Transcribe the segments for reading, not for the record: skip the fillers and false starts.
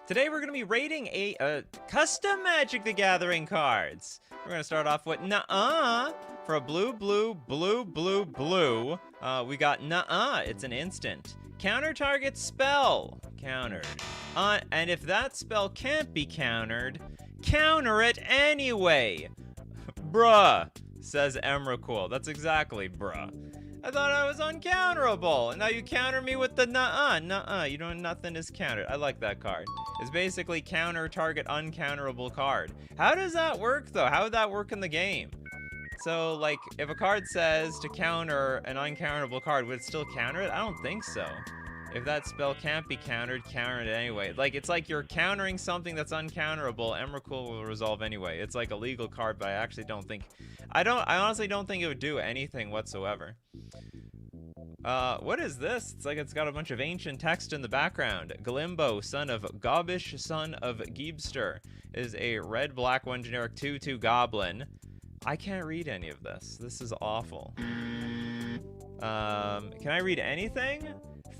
Today we're going to be rating a custom Magic the Gathering cards. We're going to start off with Nuh-uh. For a blue, we got Nuh-uh. It's an instant. Counter target spell. Countered. And if that spell can't be countered, counter it anyway. Bruh, says Emrakul. That's exactly bruh. I thought I was uncounterable, and now you counter me with the nuh-uh. Nuh-uh, you know, nothing is countered. I like that card. It's basically counter target uncounterable card. How does that work, though? How would that work in the game? So, like, if a card says to counter an uncounterable card, would it still counter it? I don't think so. If that spell can't be countered, counter it anyway. Like, it's like you're countering something that's uncounterable. Emrakul will resolve anyway. It's like a legal card, but I actually don't think... I honestly don't think it would do anything whatsoever. What is this? It's like it's got a bunch of ancient text in the background. Glimbo, son of Gobbish, son of Geebster, is a red-black one generic 2/2 goblin. I can't read any of this. This is awful. Can I read anything?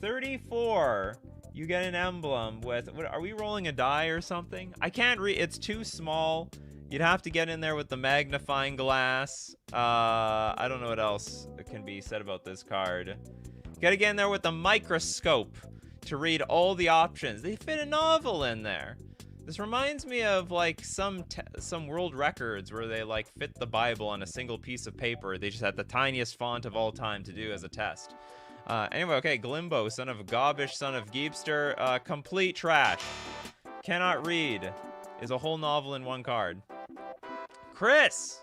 34. You get an emblem with... What, are we rolling a die or something? I can't read. It's too small. You'd have to get in there with the magnifying glass. I don't know what else can be said about this card. Gotta get in there with the microscope to read all the options. They fit a novel in there. This reminds me of like some world records where they like fit the Bible on a single piece of paper. They just had the tiniest font of all time to do as a test. Anyway, okay, Glimbo, son of Gobbish, son of Geebster, complete trash. Cannot read. Is a whole novel in one card. Chris!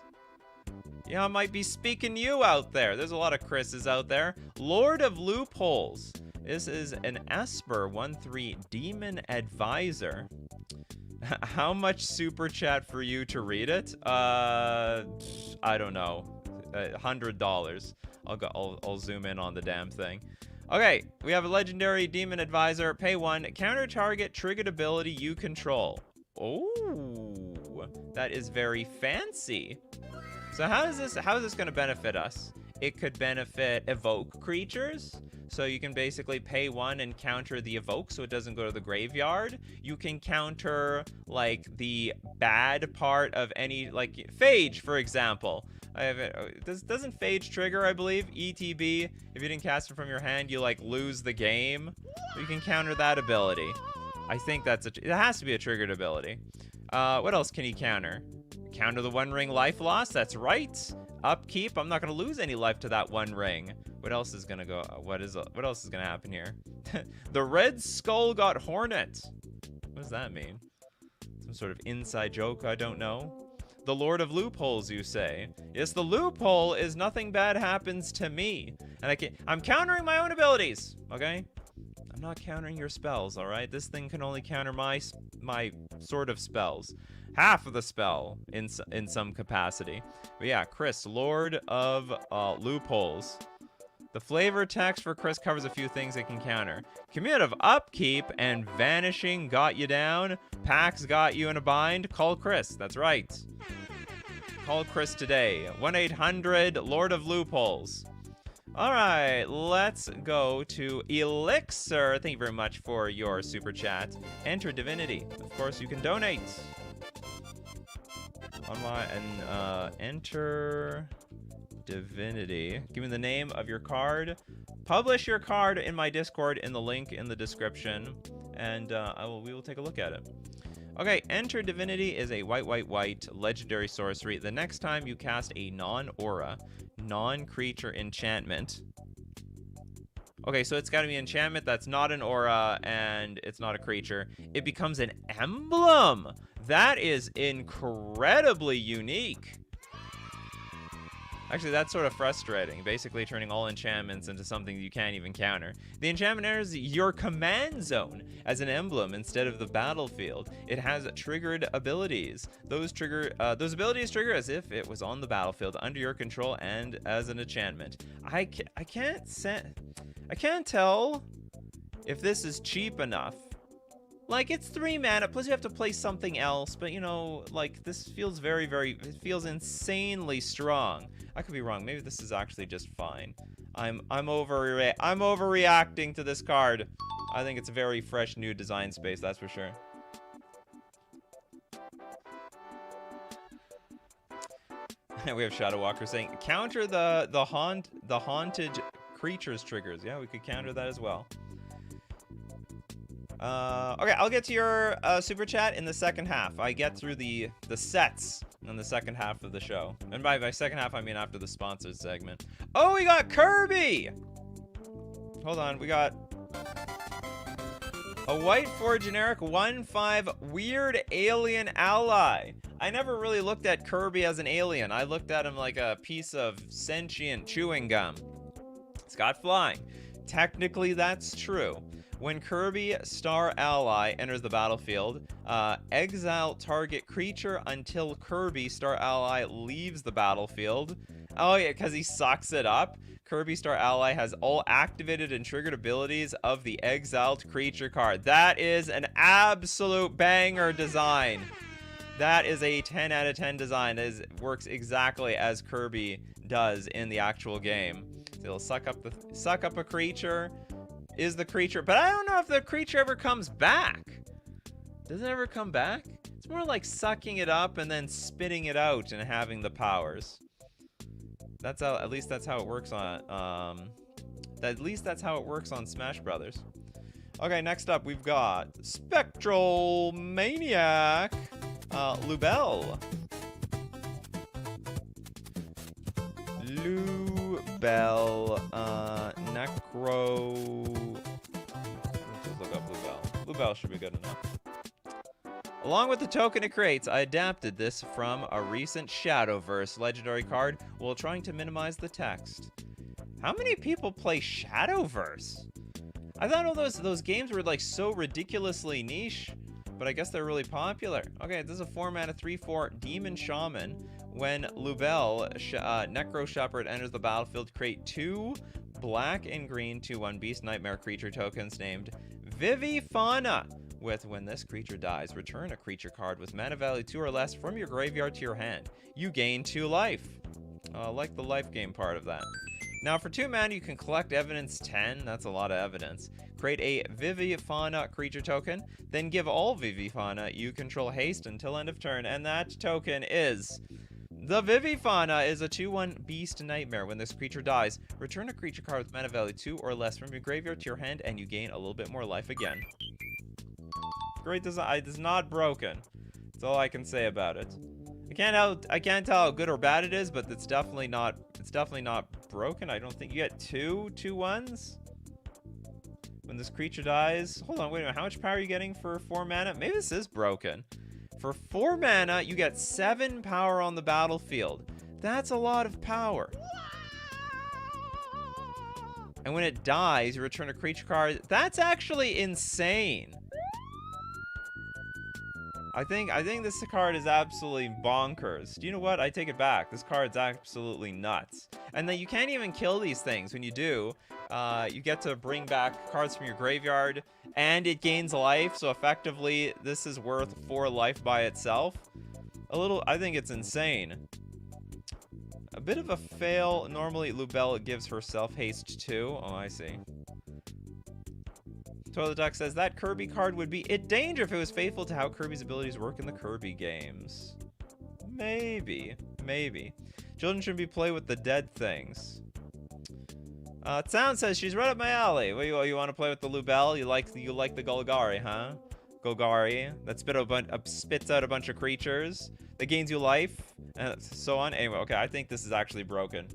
Yeah, I might be speaking you out there. There's a lot of Chris's out there. Lord of Loopholes. This is an Esper 1/3 Demon Advisor. How much super chat for you to read it? I don't know. $100. I'll zoom in on the damn thing. Okay, we have a legendary Demon Advisor. Pay 1. Counter target triggered ability you control. Oh, that is very fancy. So how is this going to benefit us? It could benefit evoke creatures. So you can basically pay 1 and counter the evoke so it doesn't go to the graveyard. You can counter like the bad part of any, like Phage, for example. Doesn't Phage trigger, I believe, ETB? If you didn't cast it from your hand, you like lose the game. You can counter that ability. I think it has to be a triggered ability. What else can he counter? Counter the One Ring life loss. That's right. Upkeep. I'm not gonna lose any life to that One Ring. What else is gonna go? What else is gonna happen here? The Red Skull got Hornet. What does that mean? Some sort of inside joke? I don't know. The Lord of Loopholes, you say? Yes, the loophole is nothing bad happens to me, and I'm countering my own abilities. Okay. I'm not countering your spells, all right? This thing can only counter my sort of spells. Half of the spell in some capacity. But yeah, Chris, Lord of Loopholes. The flavor text for Chris covers a few things it can counter. Commutative Upkeep and Vanishing got you down. Pax got you in a bind. Call Chris. That's right. Call Chris today. 1-800 Lord of Loopholes. All right, let's go to Elixir. Thank you very much for your super chat. Enter Divinity. Of course, you can donate. Enter Divinity. Give me the name of your card. Publish your card in my Discord in the link in the description, and we will take a look at it. Okay, Enter Divinity is a white legendary sorcery. The next time you cast a non-aura, non-creature enchantment. Okay, so it's got to be enchantment that's not an aura and it's not a creature. It becomes an emblem. That is incredibly unique. Actually, that's sort of frustrating. Basically turning all enchantments into something you can't even counter. The enchantment enters your command zone as an emblem instead of the battlefield. It has triggered abilities. Those abilities trigger as if it was on the battlefield under your control and as an enchantment. I can't tell if this is cheap enough. Like, it's 3 mana, plus you have to play something else, but you know, like, this feels it feels insanely strong. I could be wrong. Maybe this is actually just fine. I'm overreacting to this card. I think it's a very fresh new design space, that's for sure. We have Shadow Walker saying counter the haunted creatures triggers. Yeah, we could counter that as well. Okay, I'll get to your super chat in the second half. I get through the sets in the second half of the show. And by second half, I mean after the sponsored segment. Oh, we got Kirby! Hold on, we got a white for generic 1/5 weird alien ally. I never really looked at Kirby as an alien. I looked at him like a piece of sentient chewing gum. It's got flying. Technically, that's true. When Kirby Star Ally enters the battlefield, exile target creature until Kirby Star Ally leaves the battlefield. Oh yeah, because he sucks it up. Kirby Star Ally has all activated and triggered abilities of the exiled creature card. That is an absolute banger design. That is a 10 out of 10 design. It works exactly as Kirby does in the actual game. So it'll suck up a creature. Is the creature, but I don't know if the creature ever comes back. Does it ever come back? It's more like sucking it up and then spitting it out and having the powers. That's how, at least that's how it works on, at least that's how it works on Smash Brothers. Okay, next up we've got Spectral Maniac, Lubel. Lubel, Necro. Let's just look up Lubel. Lubel should be good enough. Along with the token it creates, I adapted this from a recent Shadowverse legendary card while trying to minimize the text. How many people play Shadowverse? I thought all those games were like so ridiculously niche, but I guess they're really popular. Okay, this is a 4-mana 3/4 Demon Shaman. When Lubel, Necro Shepherd, enters the battlefield, create 2 black and green 2/1 Beast Nightmare creature tokens named Vivifauna. When this creature dies, return a creature card with mana value 2 or less from your graveyard to your hand. You gain 2 life. I like the life gain part of that. Now for 2 mana, you can collect evidence 10. That's a lot of evidence. Create a Vivifauna creature token, then give all Vivifauna you control haste until end of turn, and that token is... The Vivifauna is a 2/1 Beast Nightmare. When this creature dies, return a creature card with mana value 2 or less from your graveyard to your hand, and you gain a little bit more life again. Great design. It's not broken. That's all I can say about it. I can't tell how good or bad it is, but it's definitely not broken. I don't think you get 2 2/1s when this creature dies. Hold on, wait a minute. How much power are you getting for 4 mana? Maybe this is broken. For 4 mana, you get 7 power on the battlefield. That's a lot of power. And when it dies, you return a creature card. That's actually insane. I think this card is absolutely bonkers. Do you know what? I take it back. This card's absolutely nuts. And then you can't even kill these things. When you do, you get to bring back cards from your graveyard, and it gains life. So effectively, this is worth 4 life by itself. I think it's insane. A bit of a fail. Normally, Lubel gives herself haste 2. Oh, I see. Toilet Duck says that Kirby card would be in danger if it was faithful to how Kirby's abilities work in the Kirby games. Maybe. Children should be played with the dead things. Sound says she's right up my alley. What, you want to play with the Lubel? You like the Golgari, huh? Golgari that spits out a bunch of creatures that gains you life and so on. Anyway, okay, I think this is actually broken.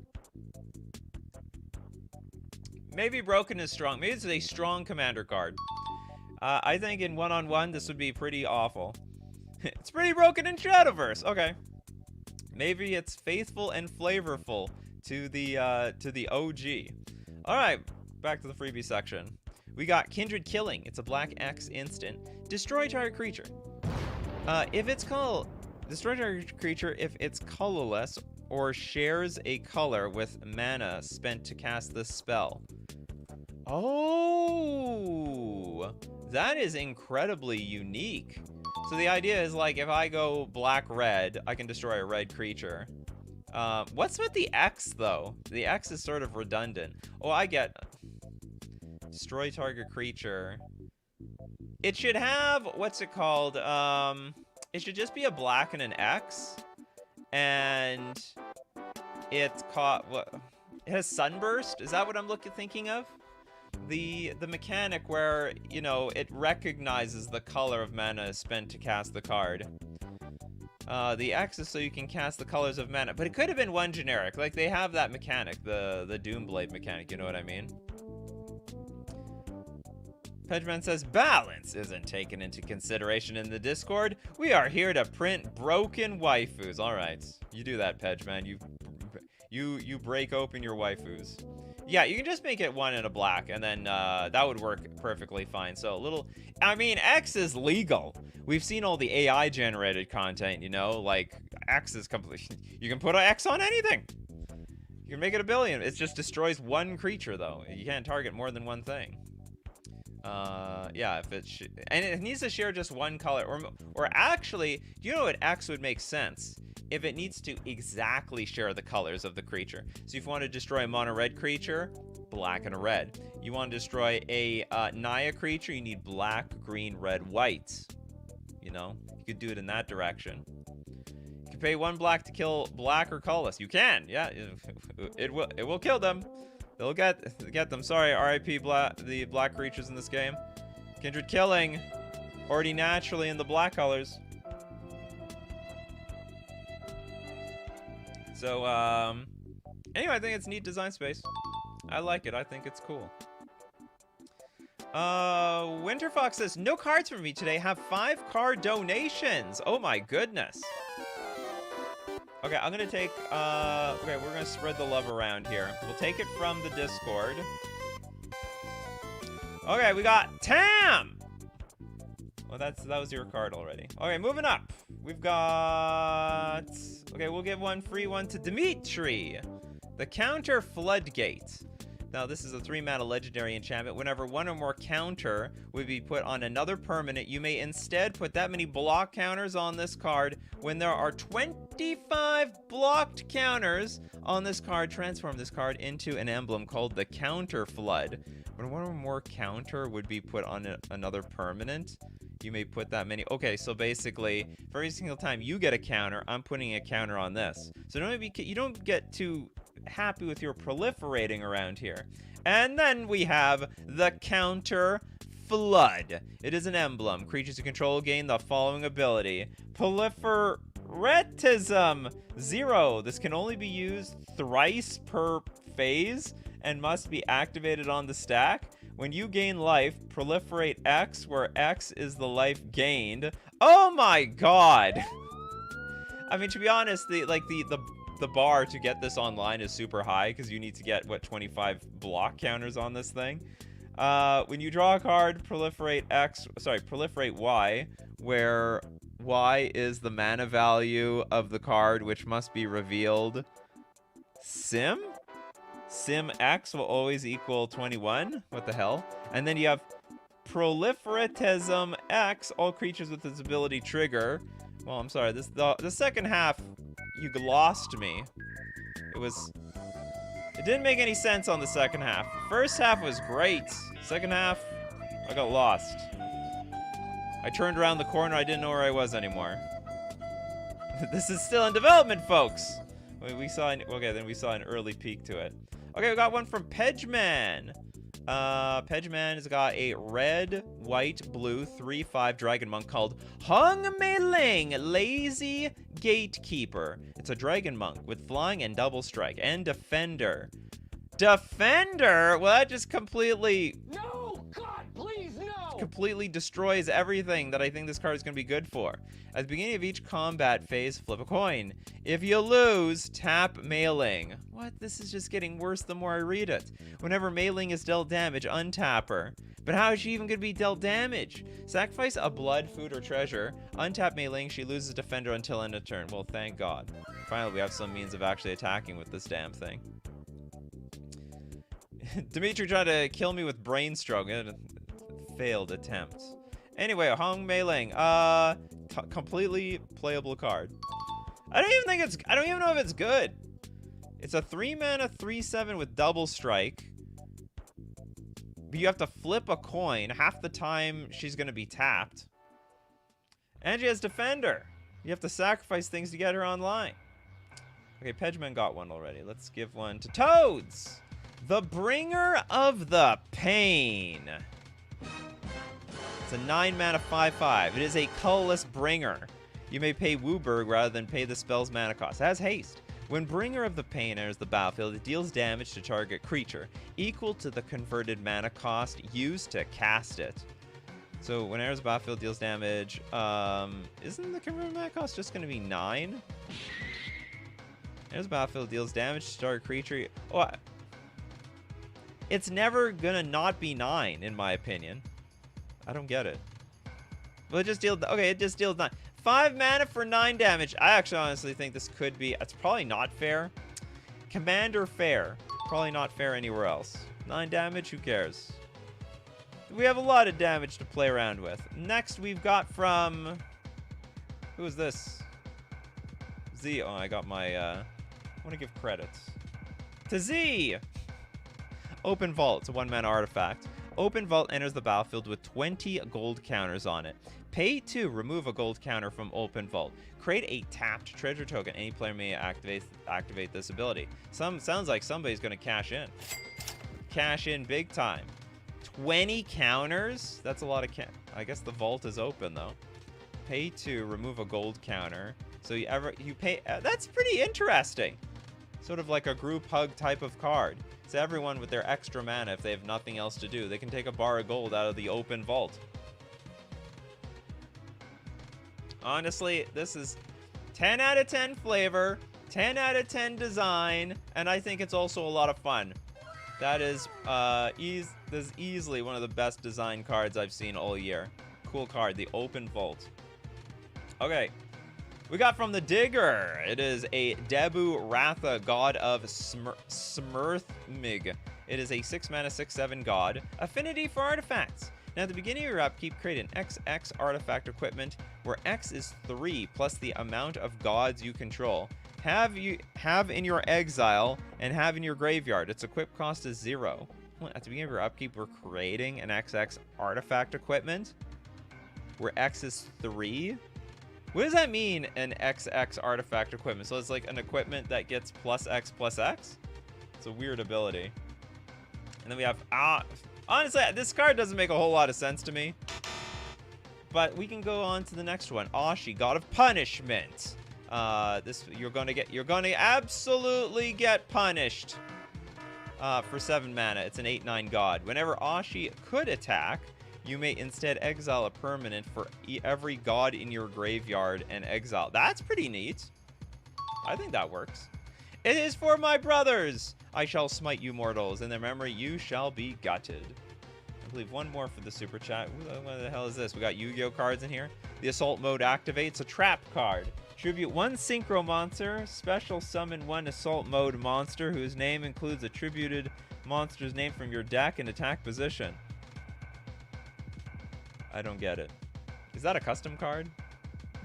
Maybe broken is strong. Maybe it's a strong commander card. I think in one-on-one, this would be pretty awful. It's pretty broken in Shadowverse. Okay. Maybe it's faithful and flavorful to the OG. All right, back to the freebie section. We got Kindred Killing. It's a black X instant. Destroy target creature. Destroy target creature if it's colorless or shares a color with mana spent to cast this spell. Oh, that is incredibly unique. So the idea is like if I go black-red, I can destroy a red creature. What's with the X though? The X is sort of redundant. Oh, I get destroy target creature. It should have, what's it called? It should just be a black and an X. And It's caught. What? It has Sunburst. Is that what I'm thinking of? The mechanic where, you know, it recognizes the color of mana spent to cast the card. The X is so you can cast the colors of mana, but it could have been one generic. Like, they have that mechanic, the Doomblade mechanic, you know what I mean? Pedgeman says, balance isn't taken into consideration in the Discord. We are here to print broken waifus. All right, you do that, Pedgeman. You break open your waifus. Yeah, you can just make it one in a black, and then that would work perfectly fine. So a little, I mean, X is legal. We've seen all the AI generated content, you know, like X is complete. You can put an X on anything. You can make it a billion. It just destroys one creature, though. You can't target more than one thing. Yeah, if and it needs to share just one color, or actually, you know what, X would make sense if it needs to exactly share the colors of the creature. So if you want to destroy a mono red creature, black and a red. You want to destroy a Naya creature, you need black, green, red, white. You know, you could do it in that direction. You can pay 1 black to kill black or colorless. You can, yeah, it will kill them. They'll get them. Sorry, RIP the black creatures in this game. Kindred killing, already naturally in the black colors. So, anyway, I think it's neat design space. I like it. I think it's cool. Winterfox says, no cards for me today. Have 5 card donations. Oh my goodness. Okay, I'm gonna take, okay, we're gonna spread the love around here. We'll take it from the Discord. Okay, we got Tam! Well, that was your card already. Okay, moving up. We've got, okay, we'll give one free one to Dimitri. The Counter Floodgate. Now, this is a 3-mana legendary enchantment. Whenever one or more counter would be put on another permanent, you may instead put that many block counters on this card. When there are 25 blocked counters on this card, transform this card into an emblem called the Counter Flood. When one or more counter would be put on another permanent, you may put that many. Okay, so basically, for every single time you get a counter, I'm putting a counter on this. So you don't get too happy with your proliferating around here. And then we have the Counter Flood. It is an emblem. Creatures you control gain the following ability. Proliferatism 0. This can only be used thrice per phase and must be activated on the stack. When you gain life, proliferate X, where X is the life gained. Oh my god! I mean, to be honest, the bar to get this online is super high because you need to get, what, 25 block counters on this thing. When you draw a card, proliferate Y, where Y is the mana value of the card, which must be revealed. Sim X will always equal 21. What the hell? And then you have Proliferatism X, all creatures with this ability trigger. Well, I'm sorry, the second half, you lost me. It didn't make any sense on the second half. First half was great. Second half, I got lost. I turned around the corner, I didn't know where I was anymore. This is still in development, folks. We saw an early peek to it. Okay, we got one from Pedgeman. Pedgeman has got a red, white, blue, 3/5 dragon monk called Hung Mei Ling, Lazy Gatekeeper. It's a dragon monk with flying and double strike and defender. Defender? Well, that just completely... No! God, please, no! Completely destroys everything that I think this card is going to be good for. At the beginning of each combat phase, flip a coin. If you lose, tap Mei Ling. What? This is just getting worse the more I read it. Whenever Mei Ling is dealt damage, untap her. But how is she even going to be dealt damage? Sacrifice a blood, food, or treasure. Untap Mei Ling. She loses defender until end of turn. Well, thank God. Finally, we have some means of actually attacking with this damn thing. Dimitri tried to kill me with brain stroke. Failed attempt. Anyway, Hong Mei Ling. Completely playable card. I don't even know if it's good. It's a 3-mana 3/7 with double strike. But you have to flip a coin. Half the time she's gonna be tapped. And she has defender. You have to sacrifice things to get her online. Okay, Pedgeman got one already. Let's give one to Toads! The Bringer of the Pain. It's a 9-mana 5/5. It is a colorless Bringer. You may pay Wooburg rather than pay the spell's mana cost. It has haste. When Bringer of the Pain enters the battlefield, it deals damage to target creature, equal to the converted mana cost used to cast it. So when it enters the battlefield, deals damage. Isn't the converted mana cost just going to be 9? Enters the battlefield, deals damage to target creature. Oh, it's never going to not be 9, in my opinion. I don't get it. Well, it just deals... Okay, it just deals 9. 5 mana for 9 damage. I actually honestly think this could be... It's probably not fair. Commander fair. Probably not fair anywhere else. 9 damage, who cares? We have a lot of damage to play around with. Next, we've got from... Who is this? Z. Oh, I got my... I want to give credits. To Z! Open Vault. It's a 1-mana artifact. Open Vault enters the battlefield with 20 gold counters on it. Pay 2, remove a gold counter from Open Vault. Create a tapped treasure token. Any player may activate this ability. Sounds like somebody's going to cash in. Cash in big time. 20 counters? That's a lot of I guess the vault is open, though. Pay 2, remove a gold counter. So you pay... that's pretty interesting. Sort of like a group hug type of card. So everyone with their extra mana, if they have nothing else to do, they can take a bar of gold out of the open vault. Honestly, this is 10 out of 10 flavor, 10 out of 10 design, and I think it's also a lot of fun. That is this is easily one of the best design cards I've seen all year. Cool card, the Open Vault. Okay. We got from the Digger. It is a Debu Ratha, God of Smurthmig. It is a 6-mana, 6/7 god. Affinity for artifacts. Now, at the beginning of your upkeep, create an XX artifact equipment where X is 3 plus the amount of gods you control. Have in your exile and have in your graveyard. Its equip cost is 0. At the beginning of your upkeep, we're creating an XX artifact equipment where X is 3. What does that mean, an XX artifact equipment? So it's like an equipment that gets +X +X? It's a weird ability. And then we have... honestly, this card doesn't make a whole lot of sense to me. But we can go on to the next one. Ashi, God of Punishment. You're going to absolutely get punished for 7 mana. It's an 8/9 god. Whenever Ashi could attack... You may instead exile a permanent for every god in your graveyard and exile. That's pretty neat. I think that works. It is for my brothers. I shall smite you mortals. In their memory, you shall be gutted. I believe one more for the super chat. What the hell is this? We got Yu-Gi-Oh cards in here. The assault mode activates a trap card. Tribute 1 synchro monster. Special summon 1 assault mode monster whose name includes a tributed monster's name from your deck and attack position. I don't get it. Is that a custom card?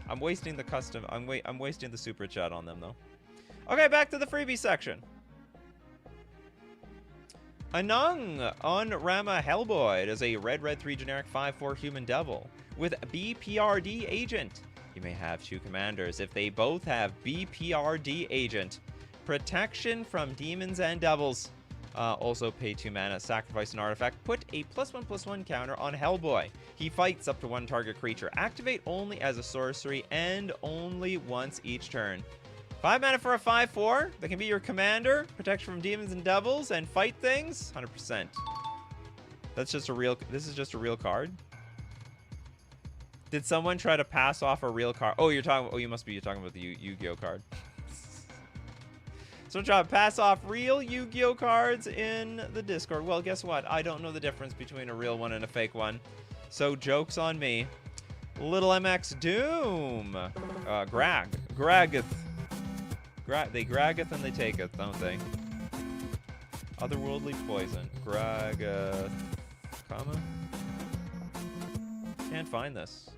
I'm wasting the custom. I'm wasting the super chat on them though. Okay, back to the freebie section. Anung on Rama Hellboy. It is a red 3 generic 5/4 human devil with BPRD agent. You may have 2 commanders if they both have BPRD agent. Protection from demons and devils. Also pay 2 mana, sacrifice an artifact, put a +1/+1 counter on Hellboy. He fights up to 1 target creature. Activate only as a sorcery and only once each turn. 5 mana for a 5/4. That can be your commander. Protection from demons and devils and fight things. 100%. That's just a real... This is just a real card. Did someone try to pass off a real card? Oh, you're talking... Oh, you must be talking about the Yu-Gi-Oh card. So try to pass off real Yu-Gi-Oh cards in the Discord. Well, guess what? I don't know the difference between a real one and a fake one. So joke's on me. Little MX Doom. Graggeth. They graggeth and they taketh, don't they? Otherworldly Poison. Graggeth. Comma? Can't find this.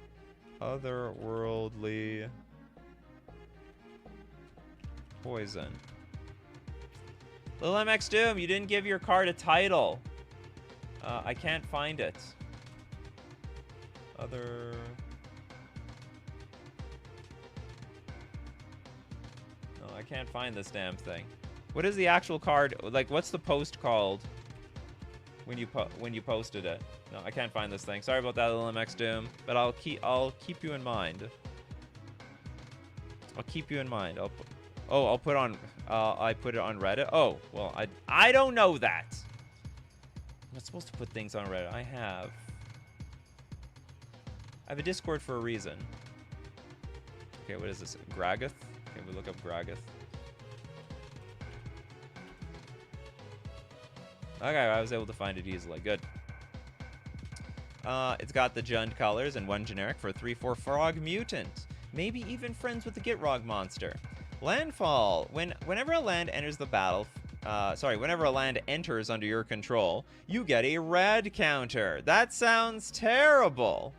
Otherworldly Poison. Little MX Doom, you didn't give your card a title. I can't find it. No, I can't find this damn thing. What is the actual card? Like, what's the post called when you posted it? No, I can't find this thing. Sorry about that, little MX Doom. But I'll keep you in mind. I'll keep you in mind. I put it on Reddit. Oh, well, I don't know that. I'm not supposed to put things on Reddit. I have a Discord for a reason. Okay, what is this? Gragoth? Okay, we look up Gragoth. Okay, I was able to find it easily. Good. It's got the Jund colors and 1 generic for a 3/4 frog mutant. Maybe even friends with the Gitrog monster. Landfall. Whenever a land enters the battle... whenever a land enters under your control, you get a rad counter. That sounds terrible.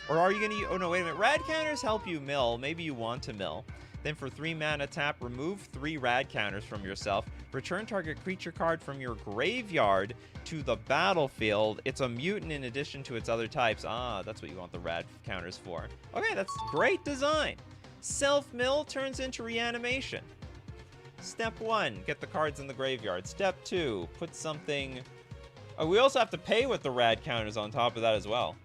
Or are you going to... Oh, no, wait a minute. Rad counters help you mill. Maybe you want to mill. Then for 3 mana tap, remove 3 rad counters from yourself. Return target creature card from your graveyard to the battlefield. It's a mutant in addition to its other types. Ah, that's what you want the rad counters for. Okay, that's great design. Self-mill turns into reanimation. Step 1, get the cards in the graveyard. Step 2, put something... Oh, we also have to pay with the rad counters on top of that as well.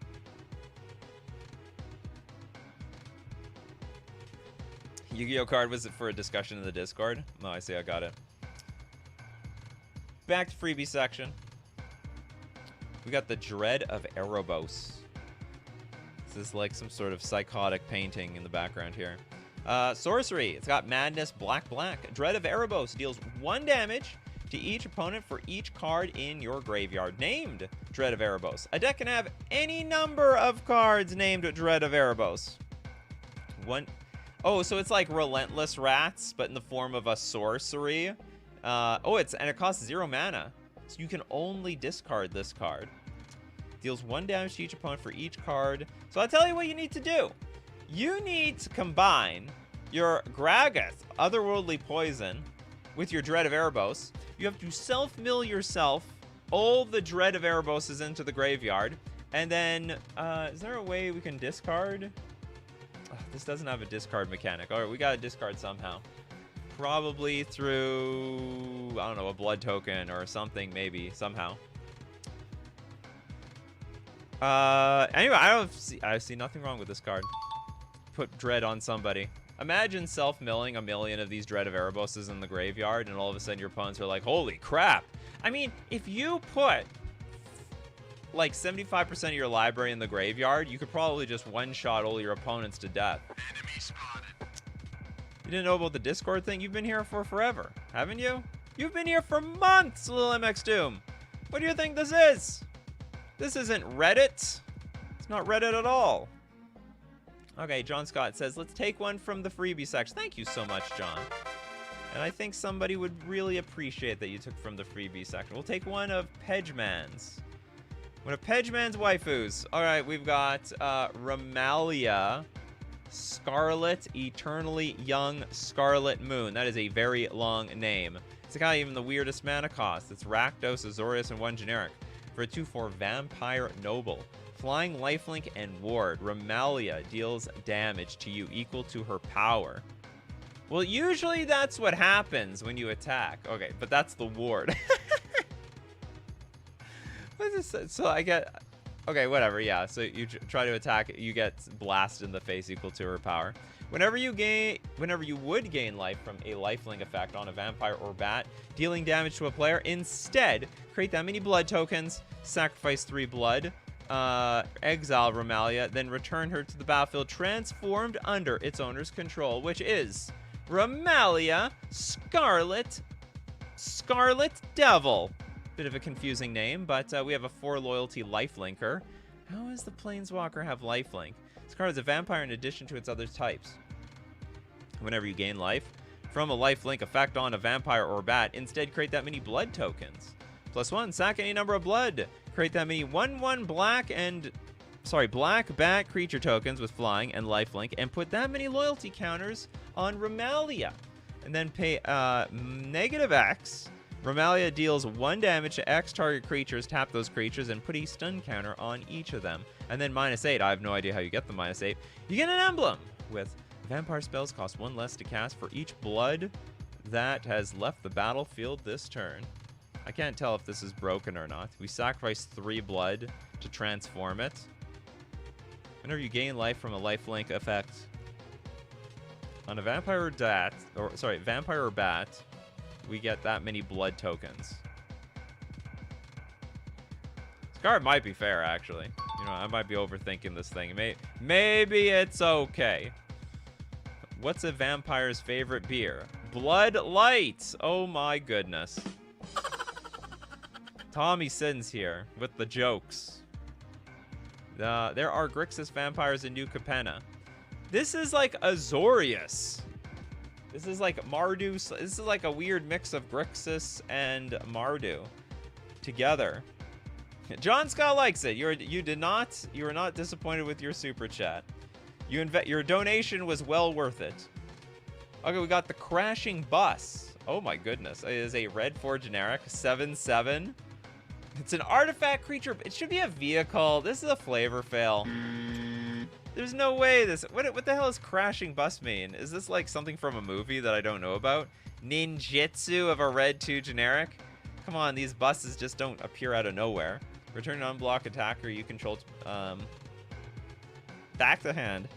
Yu-Gi-Oh card, was it for a discussion in the Discord? No, I see, I got it. Back to freebie section. We got the Dread of Erebos. This is like some sort of psychotic painting in the background here. Sorcery. It's got Madness, black. Dread of Erebos deals 1 damage to each opponent for each card in your graveyard named Dread of Erebos. A deck can have any number of cards named Dread of Erebos. Oh, so it's like Relentless Rats, but in the form of a sorcery. And it costs 0 mana. So you can only discard this card. Deals 1 damage to each opponent for each card. So I'll tell you what you need to do. You need to combine your Gragoth, Otherworldly Poison, with your Dread of Erebos. You have to self-mill yourself all the Dread of Ereboses into the graveyard. And then, is there a way we can discard? This doesn't have a discard mechanic. All right, we got to discard somehow. Probably through, I don't know, a blood token or something, maybe, somehow. Anyway, I see nothing wrong with this card. Put Dread on somebody. Imagine self-milling a million of these Dread of Ereboses in the graveyard, and all of a sudden your opponents are like, holy crap. I mean, if you put like 75% of your library in the graveyard, you could probably just one-shot all your opponents to death. Enemy spotted. You didn't know about the Discord thing? You've been here for forever, haven't you? You've been here for months, little MX Doom. What do you think this is? This isn't Reddit. It's not Reddit at all. Okay, John Scott says, let's take one from the freebie section. Thank you so much, John. And I think somebody would really appreciate that you took from the freebie section. We'll take one of Pedgeman's. One of Pedgeman's waifus. All right, we've got Ramalia, Scarlet, Eternally Young Scarlet Moon. That is a very long name. It's got even the weirdest mana cost. It's Rakdos, Azorius, and 1 generic. For a 2/4 Vampire Noble. Flying, lifelink, and ward. Ramalia deals damage to you equal to her power. Well, usually that's what happens when you attack. Okay, but that's the ward. What is this? So I get... Okay, whatever, yeah. So you try to attack, you get blasted in the face equal to her power. Whenever you would gain life from a lifelink effect on a vampire or bat, dealing damage to a player, instead, create that many blood tokens, sacrifice 3 blood, exile Ramalia, then return her to the battlefield transformed under its owner's control, which is Ramalia Scarlet Devil. Bit of a confusing name, but we have a 4 loyalty lifelinker. How does the Planeswalker have lifelink? This card is a vampire in addition to its other types. Whenever you gain life from a lifelink effect on a vampire or bat, instead create that many blood tokens. +1, sack any number of blood. Create that many 1/1 black bat creature tokens with flying and lifelink, and put that many loyalty counters on Ramalia. And then pay -X. Ramalia deals 1 damage to X target creatures, tap those creatures, and put a stun counter on each of them. And then -8, I have no idea how you get the -8. You get an emblem with Vampire spells cost 1 less to cast for each blood that has left the battlefield this turn. I can't tell if this is broken or not. We sacrifice 3 blood to transform it. Whenever you gain life from a lifelink effect on a vampire or bat, we get that many blood tokens. This card might be fair, actually. You know, I might be overthinking this thing. Maybe it's okay. What's a vampire's favorite beer? Blood Light! Oh my goodness. Tommy Sins here with the jokes. There are Grixis vampires in New Capenna. This is like Azorius. This is like Mardu. This is like a weird mix of Grixis and Mardu together. John Scott likes it. You were not disappointed with your super chat. Your donation was well worth it. Okay, we got the Crashing Bus. Oh my goodness. It is a red 4 generic, 7/7. It's an artifact creature. It should be a vehicle. This is a flavor fail. There's no way this... What the hell does Crashing Bus mean? Is this like something from a movie that I don't know about? Ninjutsu of a red 2 generic? Come on, these buses just don't appear out of nowhere. Return an unblock attacker you control. Back to hand.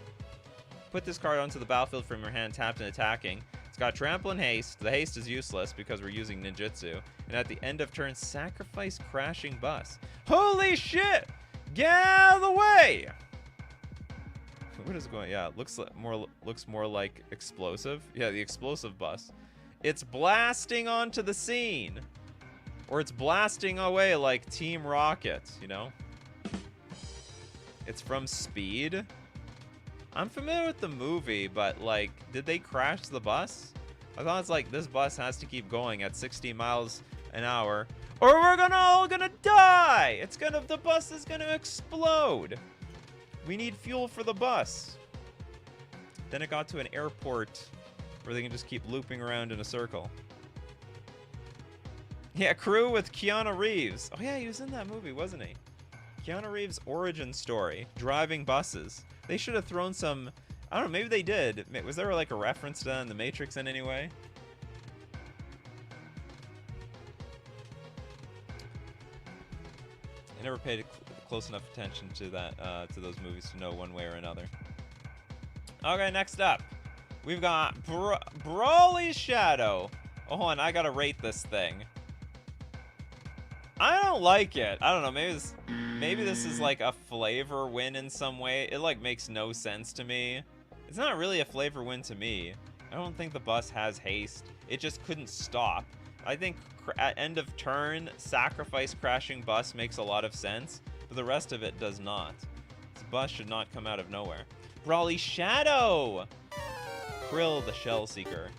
Put this card onto the battlefield from your hand, tapped and attacking. It's got trample and haste. The haste is useless because we're using ninjutsu. And at the end of turn, sacrifice Crashing Bus. Holy shit! Get out of the way! What is going? Yeah, it looks more like explosive. Yeah, the explosive bus. It's blasting onto the scene, or it's blasting away like Team Rocket. You know. It's from Speed. I'm familiar with the movie, but like, did they crash the bus? I thought it's like this bus has to keep going at 60 miles an hour, or we're all gonna die. The bus is gonna explode. We need fuel for the bus. Then it got to an airport where they can just keep looping around in a circle. Yeah, Crew with Keanu Reeves. Oh yeah, he was in that movie, wasn't he? Keanu Reeves' origin story, driving buses. They should have thrown some, I don't know, maybe they did. Was there like a reference to that in The Matrix in any way? I never paid close enough attention to that, to those movies to know one way or another. Okay, next up, we've got Brawly's Shadow. Oh, hold on, I gotta rate this thing. I don't like it. I don't know, maybe this is like a flavor win in some way. It like makes no sense to me. It's not really a flavor win to me. I don't think the bus has haste. It just couldn't stop. I think at end of turn, sacrifice Crashing Bus makes a lot of sense, but the rest of it does not. This bus should not come out of nowhere. Brawly Shadow! Krill the Shell Seeker.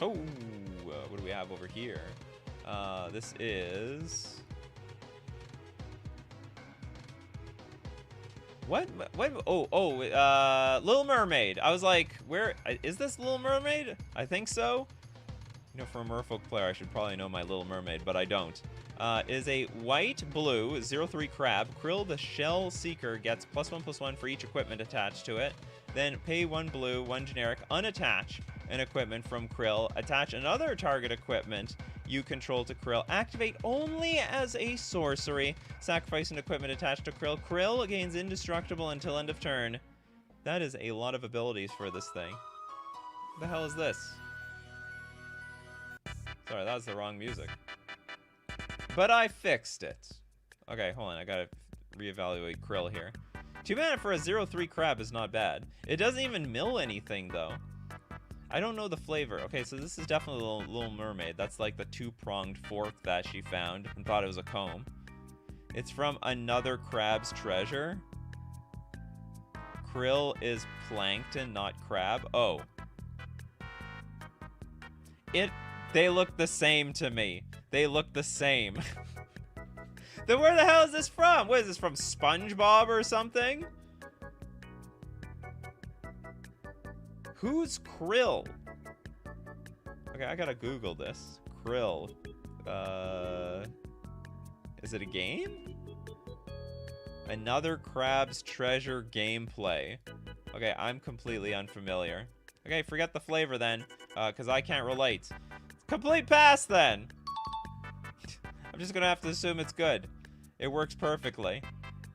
Oh, what do we have over here? This is... What? Little Mermaid. I was like, where is this Little Mermaid? I think so. You know, for a merfolk player, I should probably know my Little Mermaid, but I don't. Is a white-blue 0/3 crab. Krill the Shell Seeker gets +1/+1 for each equipment attached to it. Then pay 1 blue, 1 generic, unattach an equipment from Krill. Attach another target equipment you control to Krill. Activate only as a sorcery. Sacrifice an equipment attached to Krill. Krill gains indestructible until end of turn. That is a lot of abilities for this thing. What the hell is this? Sorry, that was the wrong music. But I fixed it. Okay, hold on. I gotta reevaluate Krill here. 2 mana for a 0/3 crab is not bad. It doesn't even mill anything, though. I don't know the flavor. Okay, so this is definitely Little Mermaid. That's like the 2-pronged fork that she found and thought it was a comb. It's from Another Crab's Treasure. Krill is plankton, not crab. Oh. They look the same to me. They look the same. Then where the hell is this from? What is this, from SpongeBob or something? Who's Krill? Okay, I gotta Google this. Krill. Is it a game? Another Crab's Treasure gameplay. Okay, I'm completely unfamiliar. Okay, forget the flavor then, because I can't relate. Complete pass then! I'm just gonna have to assume it's good. It works perfectly.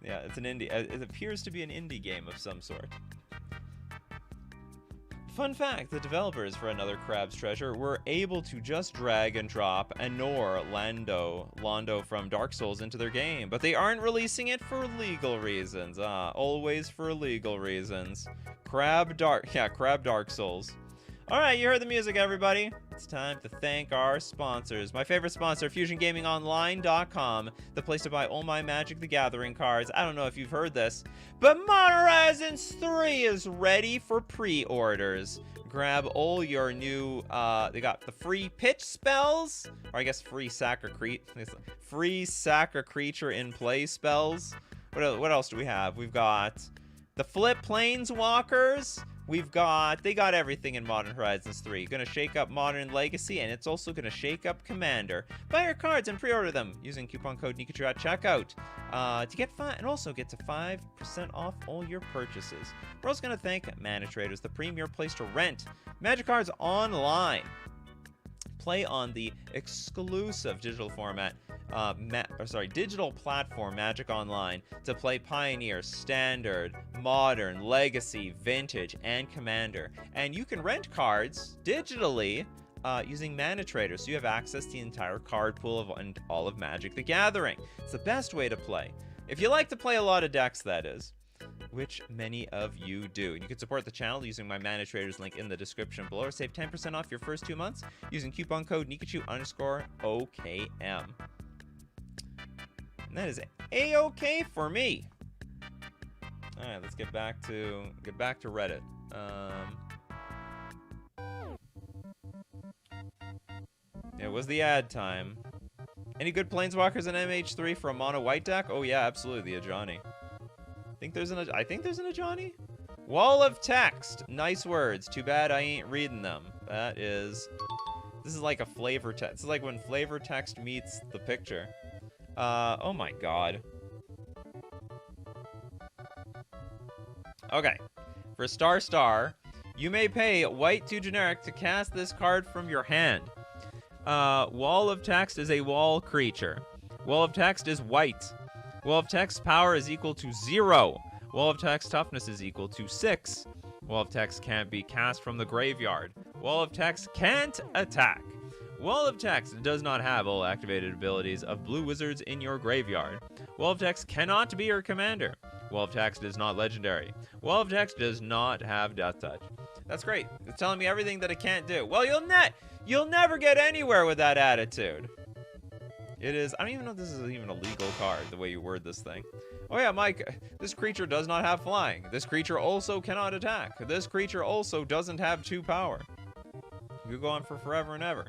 Yeah, it's an indie. It appears to be an indie game of some sort. Fun fact, the developers for Another Crab's Treasure were able to just drag and drop Anor Londo from Dark Souls into their game, but they aren't releasing it for legal reasons. Always for legal reasons. Crab Dark Souls. Alright, you heard the music, everybody. It's time to thank our sponsors. My favorite sponsor, FusionGamingOnline.com, the place to buy all my Magic the Gathering cards. I don't know if you've heard this, but Mon Horizons 3 is ready for pre-orders. Grab all your new, they got the free pitch spells, or I guess free sack a creature in play spells. What else do we have? We've got the flip planeswalkers. They got everything in Modern Horizons 3. Gonna shake up Modern Legacy, and it's also gonna shake up Commander. Buy your cards and pre-order them using coupon code Nikachu at checkout to get and also get to 5% off all your purchases. We're also gonna thank Mana Traders, the premier place to rent Magic cards online. Play on the exclusive digital platform Magic Online to play Pioneer, Standard, Modern, Legacy, Vintage, and Commander. And you can rent cards digitally using Mana Traders, so you have access to the entire card pool and all of Magic the Gathering. It's the best way to play. If you like to play a lot of decks, that is. Which many of you do. You can support the channel using my Mana Traders link in the description below, or save 10% off your first 2 months using coupon code Nikachu_OKM. And that is A-OK for me. Alright, let's get back to Reddit. It was the ad time. Any good planeswalkers in MH3 for a mono white deck? Oh yeah, absolutely, the Ajani. I think there's an Ajani. Wall of text. Nice words. Too bad I ain't reading them. This is like a flavor text. This is like when flavor text meets the picture. Oh my god. Okay. For Star, you may pay white to generic to cast this card from your hand. Wall of text is a wall creature. Wall of text is white. Wall of text power is equal to 0. Wall of text toughness is equal to 6. Wall of text can't be cast from the graveyard. Wall of text can't attack. Wall of text does not have all activated abilities of blue wizards in your graveyard. Wall of text cannot be your commander. Wall of text is not legendary. Wall of text does not have death touch. That's great. It's telling me everything that it can't do. Well, you'll never get anywhere with that attitude. It is, I don't even know if this is even a legal card, the way you word this thing. Oh yeah, Mike, this creature does not have flying. This creature also cannot attack. This creature also doesn't have 2 power. You go on for forever and ever.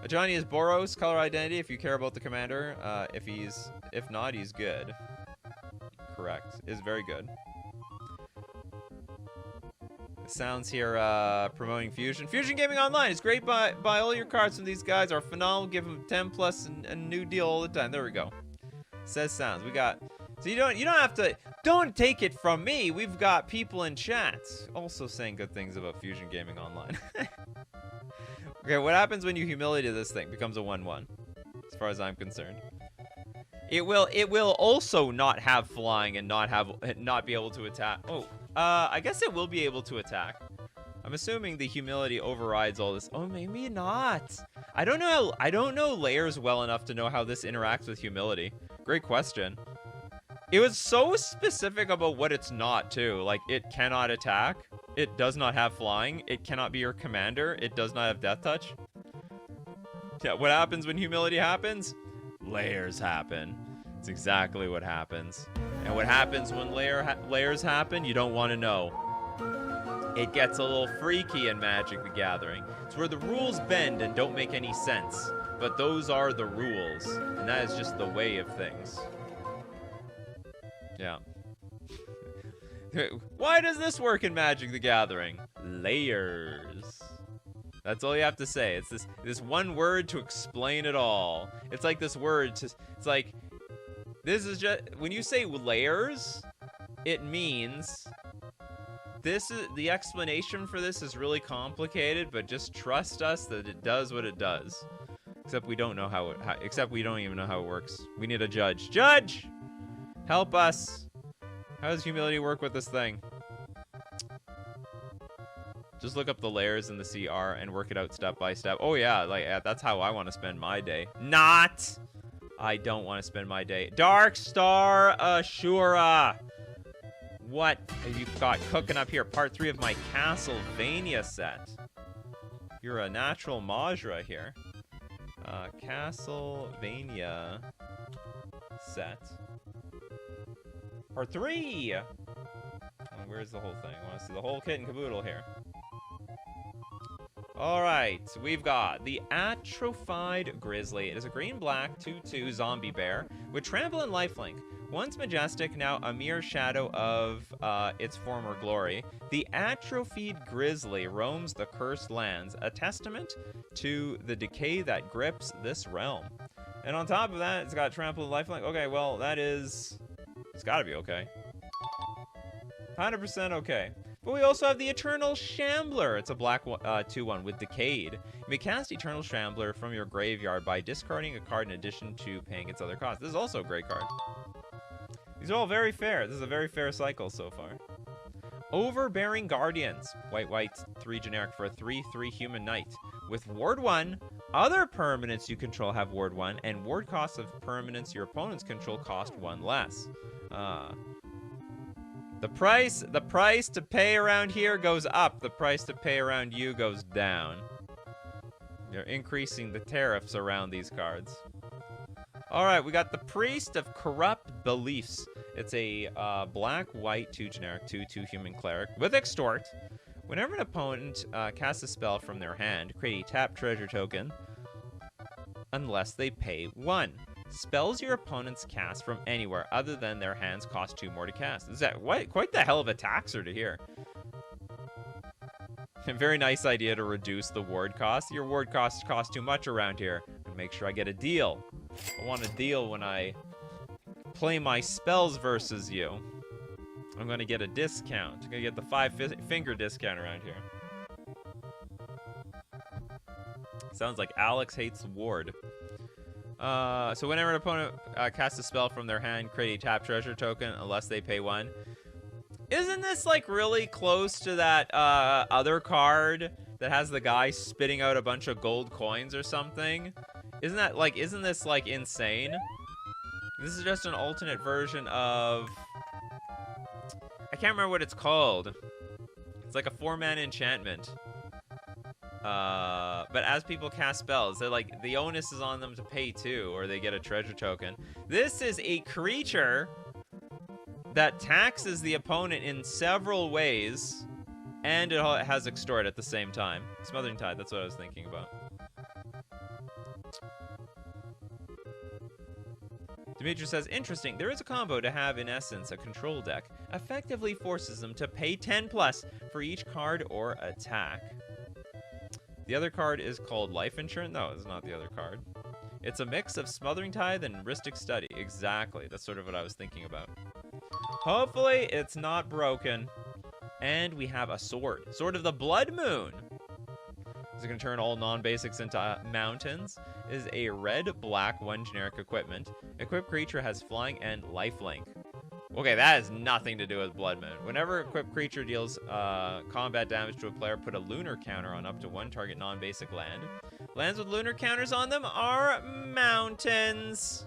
Ajani is Boros, color identity if you care about the commander. If not, he's good. Correct. Is very good. Sounds here promoting Fusion. Fusion Gaming Online is great. Buy all your cards from these guys are phenomenal. Give them 10 plus and a new deal all the time. There we go. Says sounds. We got. So you don't have to. Don't take it from me. We've got people in chat also saying good things about Fusion Gaming Online. Okay, what happens when you humility this thing? Becomes a 1/1. As far as I'm concerned. It will also not have flying and not be able to attack. Oh. I guess it will be able to attack. I'm assuming the humility overrides all this. Oh, maybe not. I don't know layers well enough to know how this interacts with humility. Great question. It was so specific about what it's not, too. Like, it cannot attack. It does not have flying. It cannot be your commander. It does not have death touch. Yeah, what happens when humility happens? Layers happen. It's exactly what happens. And what happens when layers happen, you don't want to know. It gets a little freaky in Magic the Gathering. It's where the rules bend and don't make any sense. But those are the rules. And that is just the way of things. Yeah. Why does this work in Magic the Gathering? Layers. That's all you have to say. It's this one word to explain it all. It's like this word to, it's like, this is just, when you say layers, it means this is, the explanation for this is really complicated, but just trust us that it does what it does. Except we don't know how except we don't even know how it works. We need a judge. Judge! Help us. How does humility work with this thing? Just look up the layers in the CR and work it out step by step. Oh yeah, like that's how I want to spend my day. Not! I don't want to spend my day. Dark Star Ashura! What have you got cooking up here? Part 3 of my Castlevania set. You're a natural Majra here. Castlevania set. Part 3! Oh, where's the whole thing? I want to see the whole kit and caboodle here. Alright, so we've got the Atrophied Grizzly. It is a green-black 2/2 zombie bear with trample and lifelink. Once majestic, now a mere shadow of its former glory, the Atrophied Grizzly roams the cursed lands, a testament to the decay that grips this realm. And on top of that, it's got trample and lifelink. Okay, well, that is... It's gotta be okay. 100% okay. But we also have the Eternal Shambler. It's a black 2/1 with Decayed. You may cast Eternal Shambler from your graveyard by discarding a card in addition to paying its other cost. This is also a great card. These are all very fair. This is a very fair cycle so far. Overbearing Guardians. White, 3 generic for a 3/3 human knight. With Ward 1, other permanents you control have Ward 1, and ward costs of permanents your opponents control cost 1 less. The price to pay around here goes up. The price to pay around you goes down. You're increasing the tariffs around these cards. Alright, we got the Priest of Corrupt Beliefs. It's a black-white 2 generic 2/2 human cleric with Extort. Whenever an opponent casts a spell from their hand, create a tap treasure token unless they pay 1. Spells your opponents cast from anywhere other than their hands cost 2 more to cast. Is that quite the hell of a taxer to hear? A very nice idea to reduce the ward cost. Your ward costs cost too much around here. Make sure I get a deal. I want a deal when I play my spells versus you. I'm gonna get a discount. I'm gonna get the 5-finger discount around here. Sounds like Alex hates ward. So whenever an opponent casts a spell from their hand, create a tap treasure token unless they pay 1. Isn't this like really close to that other card that has the guy spitting out a bunch of gold coins or something? Isn't this like insane? This is just an alternate version of... I can't remember what it's called. It's like a 4-mana enchantment. But as people cast spells, they're like, the onus is on them to pay 2, or they get a treasure token. This is a creature that taxes the opponent in several ways, and it has Extort at the same time. Smothering Tide, that's what I was thinking about. Dimitri says, interesting, there is a combo to have in essence a control deck. Effectively forces them to pay 10+ for each card or attack. The other card is called Life Insurance. No, it's not the other card. It's a mix of Smothering Tithe and Ristic Study. Exactly. That's sort of what I was thinking about. Hopefully, it's not broken. And we have a sword. Sword of the Blood Moon. Is it going to turn all non-basics into mountains? It is a red-black 1 generic equipment. Equipped creature has flying and lifelink. Okay, that has nothing to do with Blood Moon. Whenever equipped creature deals combat damage to a player, put a lunar counter on up to 1 target non-basic land. Lands with lunar counters on them are mountains.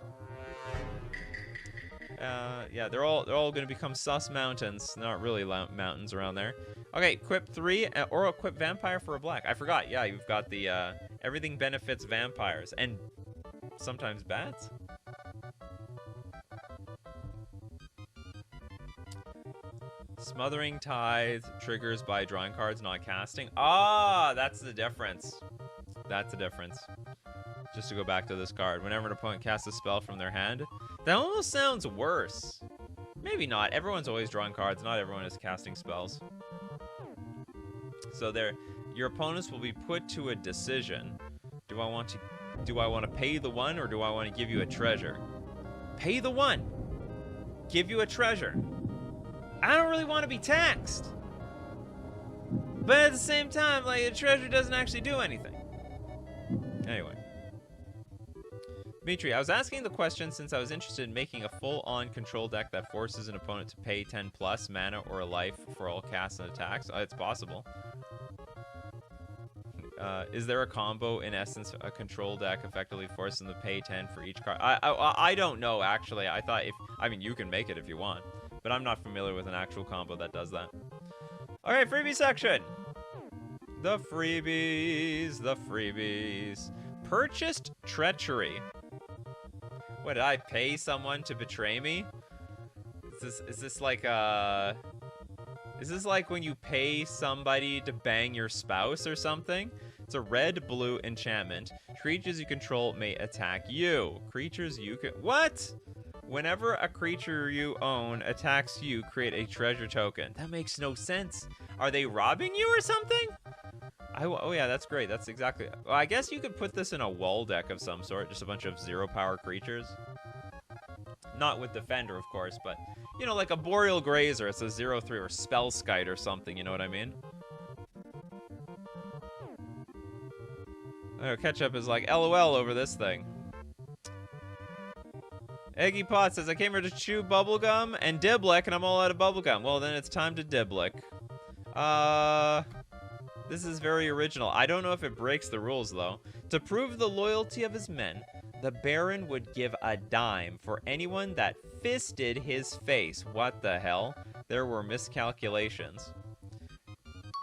Yeah, they're all going to become sus mountains. Not really mountains around there. Okay, equip 3 or equip vampire for a black. I forgot. Yeah, you've got the everything benefits vampires and sometimes bats. Smothering Tithe triggers by drawing cards, not casting. Ah, that's the difference. That's the difference. Just to go back to this card. Whenever an opponent casts a spell from their hand, that almost sounds worse. Maybe not. Everyone's always drawing cards. Not everyone is casting spells. So there, Your opponents will be put to a decision. Do I want to pay the 1 or do I want to give you a treasure? Pay the 1. Give you a treasure. I don't really want to be taxed. But at the same time, like, a treasure doesn't actually do anything. Anyway. Dimitri, I was asking the question since I was interested in making a full-on control deck that forces an opponent to pay 10 plus mana or a life for all casts and attacks. It's possible. Is there a combo, in essence, a control deck effectively forcing them to pay 10 for each card? I don't know, actually. I thought I mean, you can make it if you want. But I'm not familiar with an actual combo that does that. All right, freebie section. The freebies, the freebies. Purchased treachery. What, did I pay someone to betray me? Is this like when you pay somebody to bang your spouse or something? It's a red-blue enchantment. Creatures you control may attack you. Creatures you can... What? Whenever a creature you own attacks you, create a treasure token. That makes no sense. Are they robbing you or something? Oh yeah, that's great. That's exactly... Well, I guess you could put this in a wall deck of some sort. Just a bunch of 0-power creatures. Not with Defender, of course, but... You know, like a Boreal Grazer. It's a 0-3 or Spellskite or something. You know what I mean? I know, Ketchup is like, LOL over this thing. Eggy Pot says, I came here to chew bubblegum and Diblick, and I'm all out of bubblegum. Well, then it's time to Diblick. This is very original. I don't know if it breaks the rules, though. To prove the loyalty of his men, the Baron would give a dime for anyone that fisted his face. What the hell? There were miscalculations.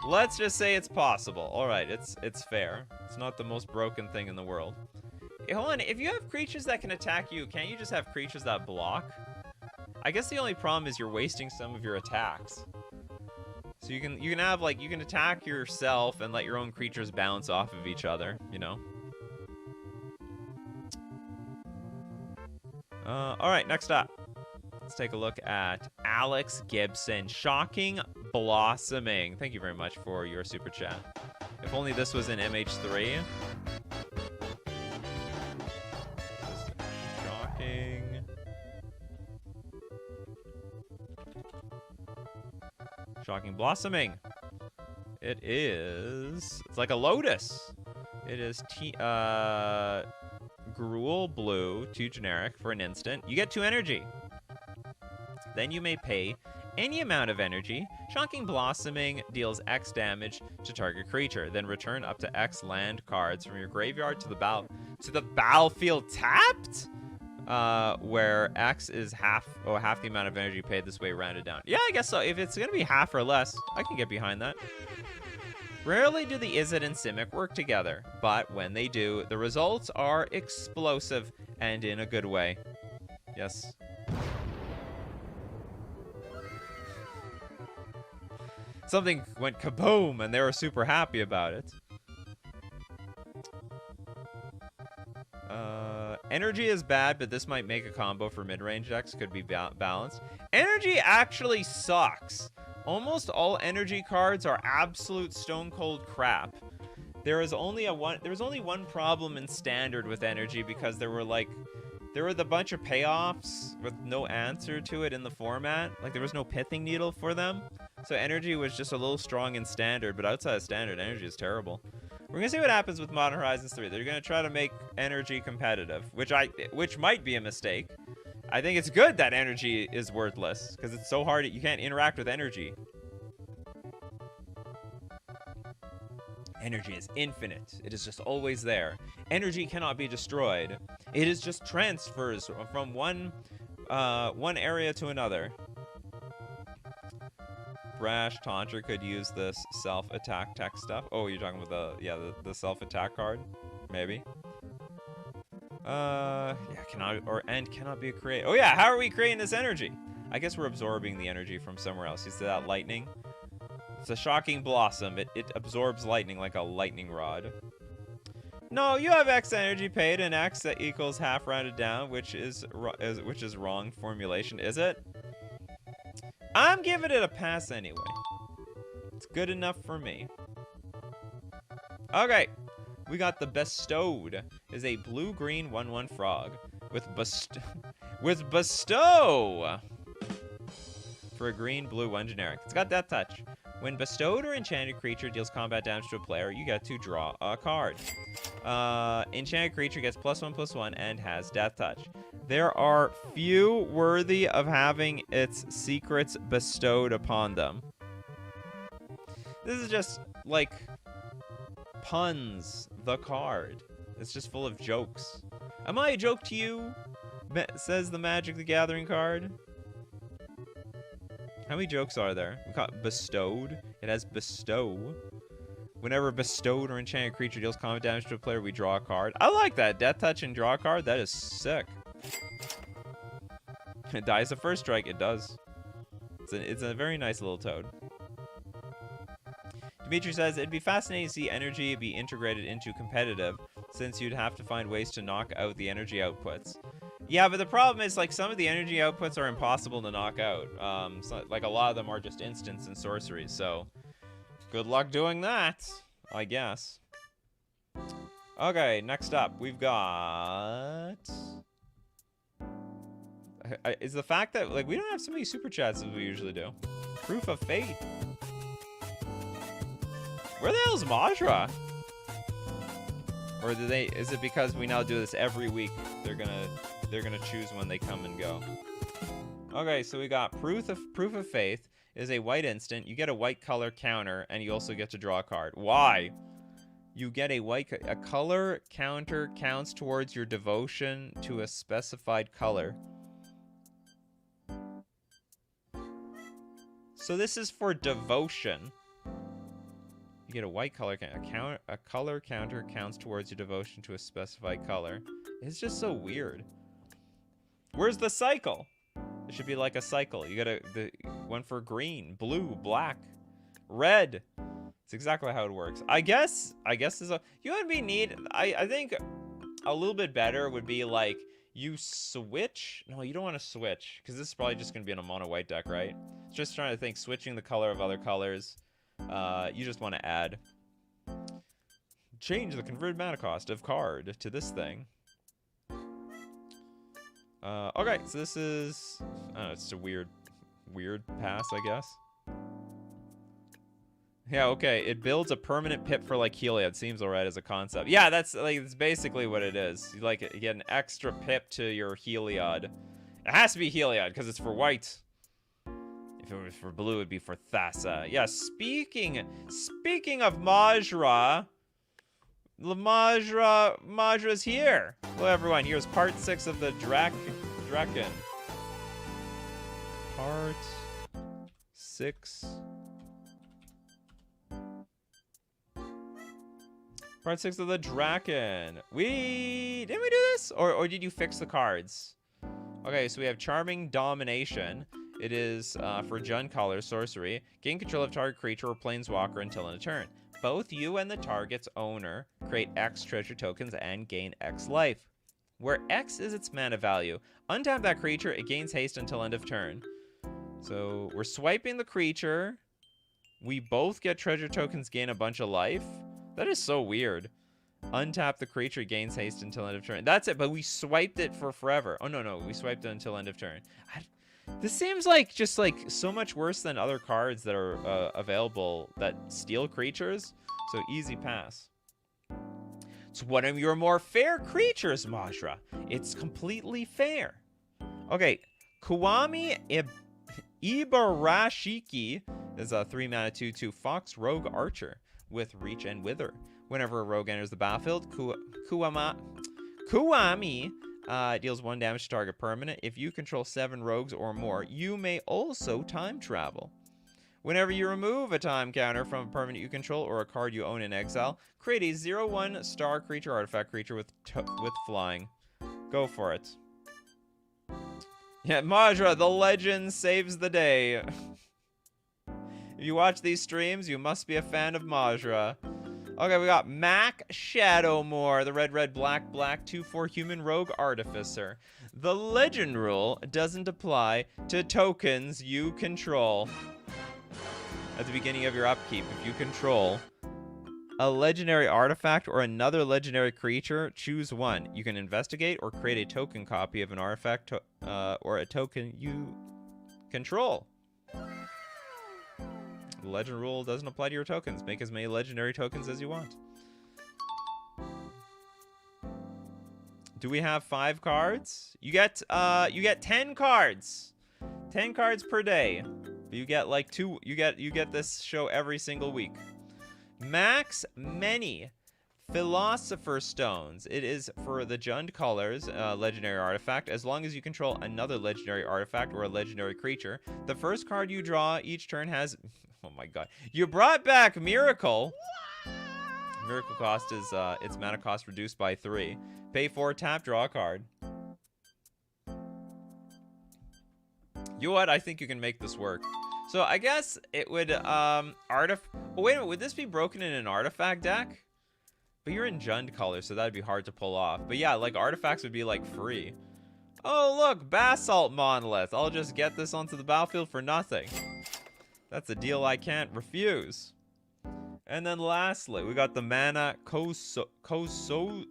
Let's just say it's possible. All right, it's fair. It's not the most broken thing in the world. Hey, hold on, if you have creatures that can attack you, can't you just have creatures that block? I guess the only problem is you're wasting some of your attacks. So you can have, like, you can attack yourself and let your own creatures bounce off of each other, you know? Alright, next up. Let's take a look at Alex Gibson. Shocking Blossoming. Thank you very much for your super chat. If only this was in MH3. Shocking. Shocking Blossoming. It's like a lotus. It is Gruel Blue, 2 generic for an instant. You get 2 energy. Then you may pay any amount of energy. Shocking Blossoming deals X damage to target creature. Then return up to X land cards from your graveyard to the battlefield tapped? Where X is half the amount of energy paid this way rounded down. Yeah, I guess so. If it's gonna be half or less, I can get behind that. Rarely do the Izzet and Simic work together, but when they do, the results are explosive and in a good way. Yes. Something went kaboom and they were super happy about it. Energy is bad, but this might make a combo for mid-range decks. Could be balanced. Energy actually sucks. Almost all energy cards are absolute stone cold crap. There was only one problem in standard with energy because there were the bunch of payoffs with no answer to it in the format. Like there was no pithing needle for them. So energy was just a little strong in standard, but outside of standard, energy is terrible. We're gonna see what happens with Modern Horizons 3. They're gonna try to make energy competitive, which might be a mistake. I think it's good that energy is worthless because it's so hard. You can't interact with energy. Energy is infinite. It is just always there. Energy cannot be destroyed. It is just transfers from one area to another. Brash Tantra could use this self-attack tech stuff. Oh, you're talking about the self-attack card? Maybe. Yeah, cannot be created. Oh yeah, how are we creating this energy? I guess we're absorbing the energy from somewhere else. You see that lightning? It's a Shocking Blossom. It absorbs lightning like a lightning rod. No, you have X energy paid and X that equals half rounded down, which is wrong formulation, is it? I'm giving it a pass anyway. It's good enough for me. Okay. We got the Bestowed. Is a blue-green 1/1 frog with bestow for a green-blue 1 generic. It's got Death Touch. When bestowed or enchanted creature deals combat damage to a player, you get to draw a card. Enchanted creature gets +1/+1 and has Death Touch. There are few worthy of having its secrets bestowed upon them. This is just like puns. The card. It's just full of jokes. Am I a joke to you? Says the Magic the Gathering card. How many jokes are there? We got bestowed. It has bestow. Whenever bestowed or enchanted creature deals combat damage to a player, we draw a card. I like that. Death Touch and draw a card. That is sick. It dies the first strike. It does. It's a very nice little toad. Dimitri says, it'd be fascinating to see energy be integrated into competitive, since you'd have to find ways to knock out the energy outputs. Yeah, but the problem is, like, some of the energy outputs are impossible to knock out. So, like, a lot of them are just instants and sorceries, so good luck doing that, I guess. Okay, next up, we've got... is the fact that, like, we don't have so many super chats as we usually do. Proof of Fate. Where the hell's Majra? Or is it because we now do this every week? They're gonna choose when they come and go. Okay, so we got Proof of Faith is a white instant. You get a white color counter, and you also get to draw a card. Why? You get a color counter counts towards your devotion to a specified color. So this is for devotion. You get a white color counter. A color counter counts towards your devotion to a specified color. It's just so weird. Where's the cycle? It should be like a cycle. You get the one for green, blue, black, red. It's exactly how it works. I guess there's a you would be neat. I think a little bit better would be like you switch. No, you don't want to switch because this is probably just gonna be in a mono white deck, right? Just trying to think switching the color of other colors. You just want to add. Change the converted mana cost of card to this thing. Okay, so this is... I don't know, it's a weird pass, I guess. Yeah, okay, it builds a permanent pip for, like, Heliod. Seems alright as a concept. Yeah, that's basically what it is. You get an extra pip to your Heliod. It has to be Heliod, because it's for white. If it was for blue, it'd be for Thassa. Yeah, speaking of Majra, Majra's here. Hello, everyone. Here's part 6 of the Draken. Part 6. Part 6 of the Draken. Didn't we do this? Or did you fix the cards? Okay, so we have Charming Domination. It is for Jund color sorcery. Gain control of target creature or planeswalker until end of turn. Both you and the target's owner create X treasure tokens and gain X life, where X is its mana value. Untap that creature, it gains haste until end of turn. So we're swiping the creature. We both get treasure tokens, gain a bunch of life. That is so weird. Untap the creature, gains haste until end of turn. That's it, but we swiped it for forever. Oh, no, we swiped it until end of turn. This seems like just like so much worse than other cards that are available that steal creatures. So easy pass. It's one of your more fair creatures, Majra. It's completely fair. Okay, Kuwami Ibarashiki is a 3-mana 2/2 Fox Rogue Archer with Reach and Wither. Whenever a rogue enters the battlefield, Kuwami deals 1 damage to target permanent. If you control 7 rogues or more, you may also time travel. Whenever you remove a time counter from a permanent you control or a card you own in exile, create a 0/1 star creature artifact creature with flying. Go for it. Yeah, Majra, the legend saves the day. If you watch these streams, you must be a fan of Majra. Okay, we got Mac Shadowmoor, the red, black, 2/4 human rogue artificer. The legend rule doesn't apply to tokens you control. At the beginning of your upkeep, if you control a legendary artifact, or another legendary creature. Choose one. You can investigate or create a token copy of an artifact or a token you control. The legend rule doesn't apply to your tokens. Make as many legendary tokens as you want. Do we have 5 cards? You get 10 cards. 10 cards per day. You get like 2. You get this show every single week. Max many Philosopher's Stones. It is for the Jund colors, legendary artifact. As long as you control another legendary artifact or a legendary creature, the first card you draw each turn has. Oh my god! You brought back Miracle. Miracle cost is its mana cost reduced by 3. Pay 4, tap, draw a card. You know what? I think you can make this work. So I guess it would Oh wait a minute, would this be broken in an artifact deck? But you're in Jund color, so that'd be hard to pull off. But yeah, like artifacts would be like free. Oh look, Basalt Monolith. I'll just get this onto the battlefield for nothing. That's a deal I can't refuse. And then lastly, we got the mana Kosuzu.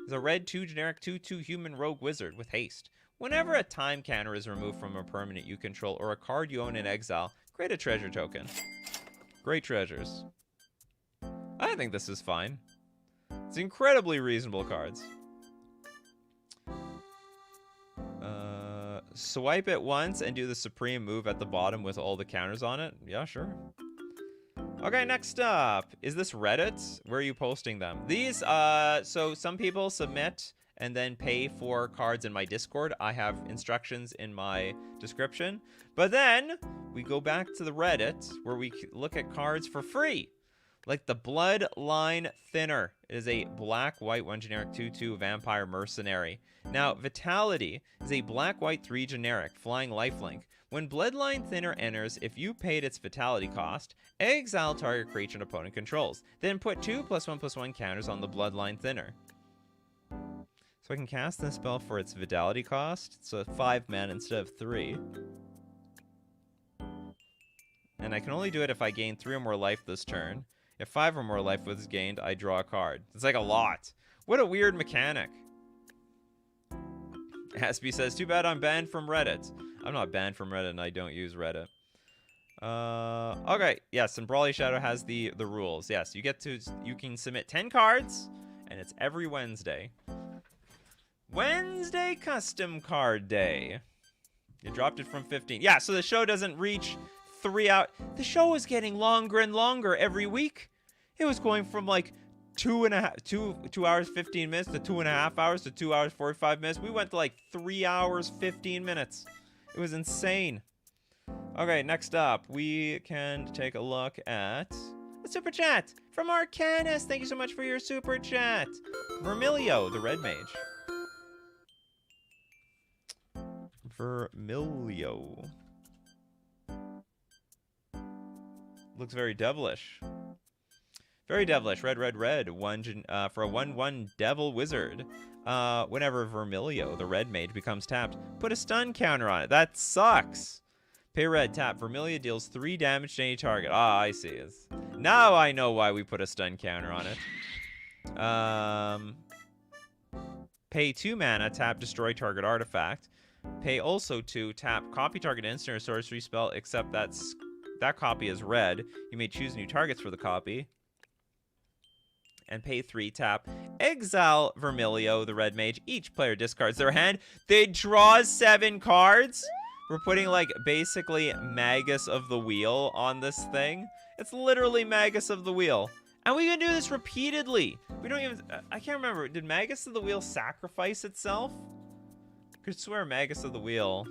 It's a red 2 generic 2/2 human rogue wizard with haste. Whenever a time counter is removed from a permanent you control or a card you own in exile, create a treasure token. Great treasures. I think this is fine. It's incredibly reasonable cards. Swipe it once and do the supreme move at the bottom with all the counters on it. Yeah, sure. Okay, next up. Is this Reddit? Where are you posting them? These, so some people submit and then pay for cards in my Discord. I have instructions in my description. But then we go back to the Reddit where we look at cards for free. Like the Bloodline Thinner. It is a black-white 1 generic 2/2 vampire mercenary. Now, Vitality is a black-white 3 generic flying lifelink. When Bloodline Thinner enters, if you paid its Vitality cost, exile target creature an opponent controls. Then put 2 +1/+1 counters on the Bloodline Thinner. So I can cast this spell for its Vitality cost. So 5 mana instead of 3. And I can only do it if I gain 3 or more life this turn. If 5 or more life was gained, I draw a card. It's like a lot. What a weird mechanic. Aspie says, too bad I'm banned from Reddit. I'm not banned from Reddit and I don't use Reddit. Okay, yes, and Brawly Shadow has the rules. Yes, you can submit 10 cards, and it's every Wednesday. Wednesday custom card day. You dropped it from 15. Yeah, so the show doesn't reach 3 hours. The show is getting longer and longer every week. It was going from like 2 hours 15 minutes to 2.5 hours to 2 hours 45 minutes. We went to like 3 hours 15 minutes. It was insane. Okay, next up, we can take a look at a super chat from Arcanus. Thank you so much for your super chat. Vermilio, the red mage. Vermilio. Looks very devilish. Very devilish. Red, red, red. For a 1/1 devil wizard. Whenever Vermilio, the red mage, becomes tapped, put a stun counter on it. That sucks. Pay red, tap. Vermilio deals 3 damage to any target. Ah, I see. Now I know why we put a stun counter on it. Pay 2 mana, tap, destroy target artifact. Pay also 2, tap, copy target instant or sorcery spell, except that copy is red. You may choose new targets for the copy. And pay 3, tap, exile Vermilio, the red mage. Each player discards their hand. They draw 7 cards. We're putting, like, basically Magus of the Wheel on this thing. It's literally Magus of the Wheel. And we can do this repeatedly. We don't even... I can't remember. Did Magus of the Wheel sacrifice itself? I could swear Magus of the Wheel.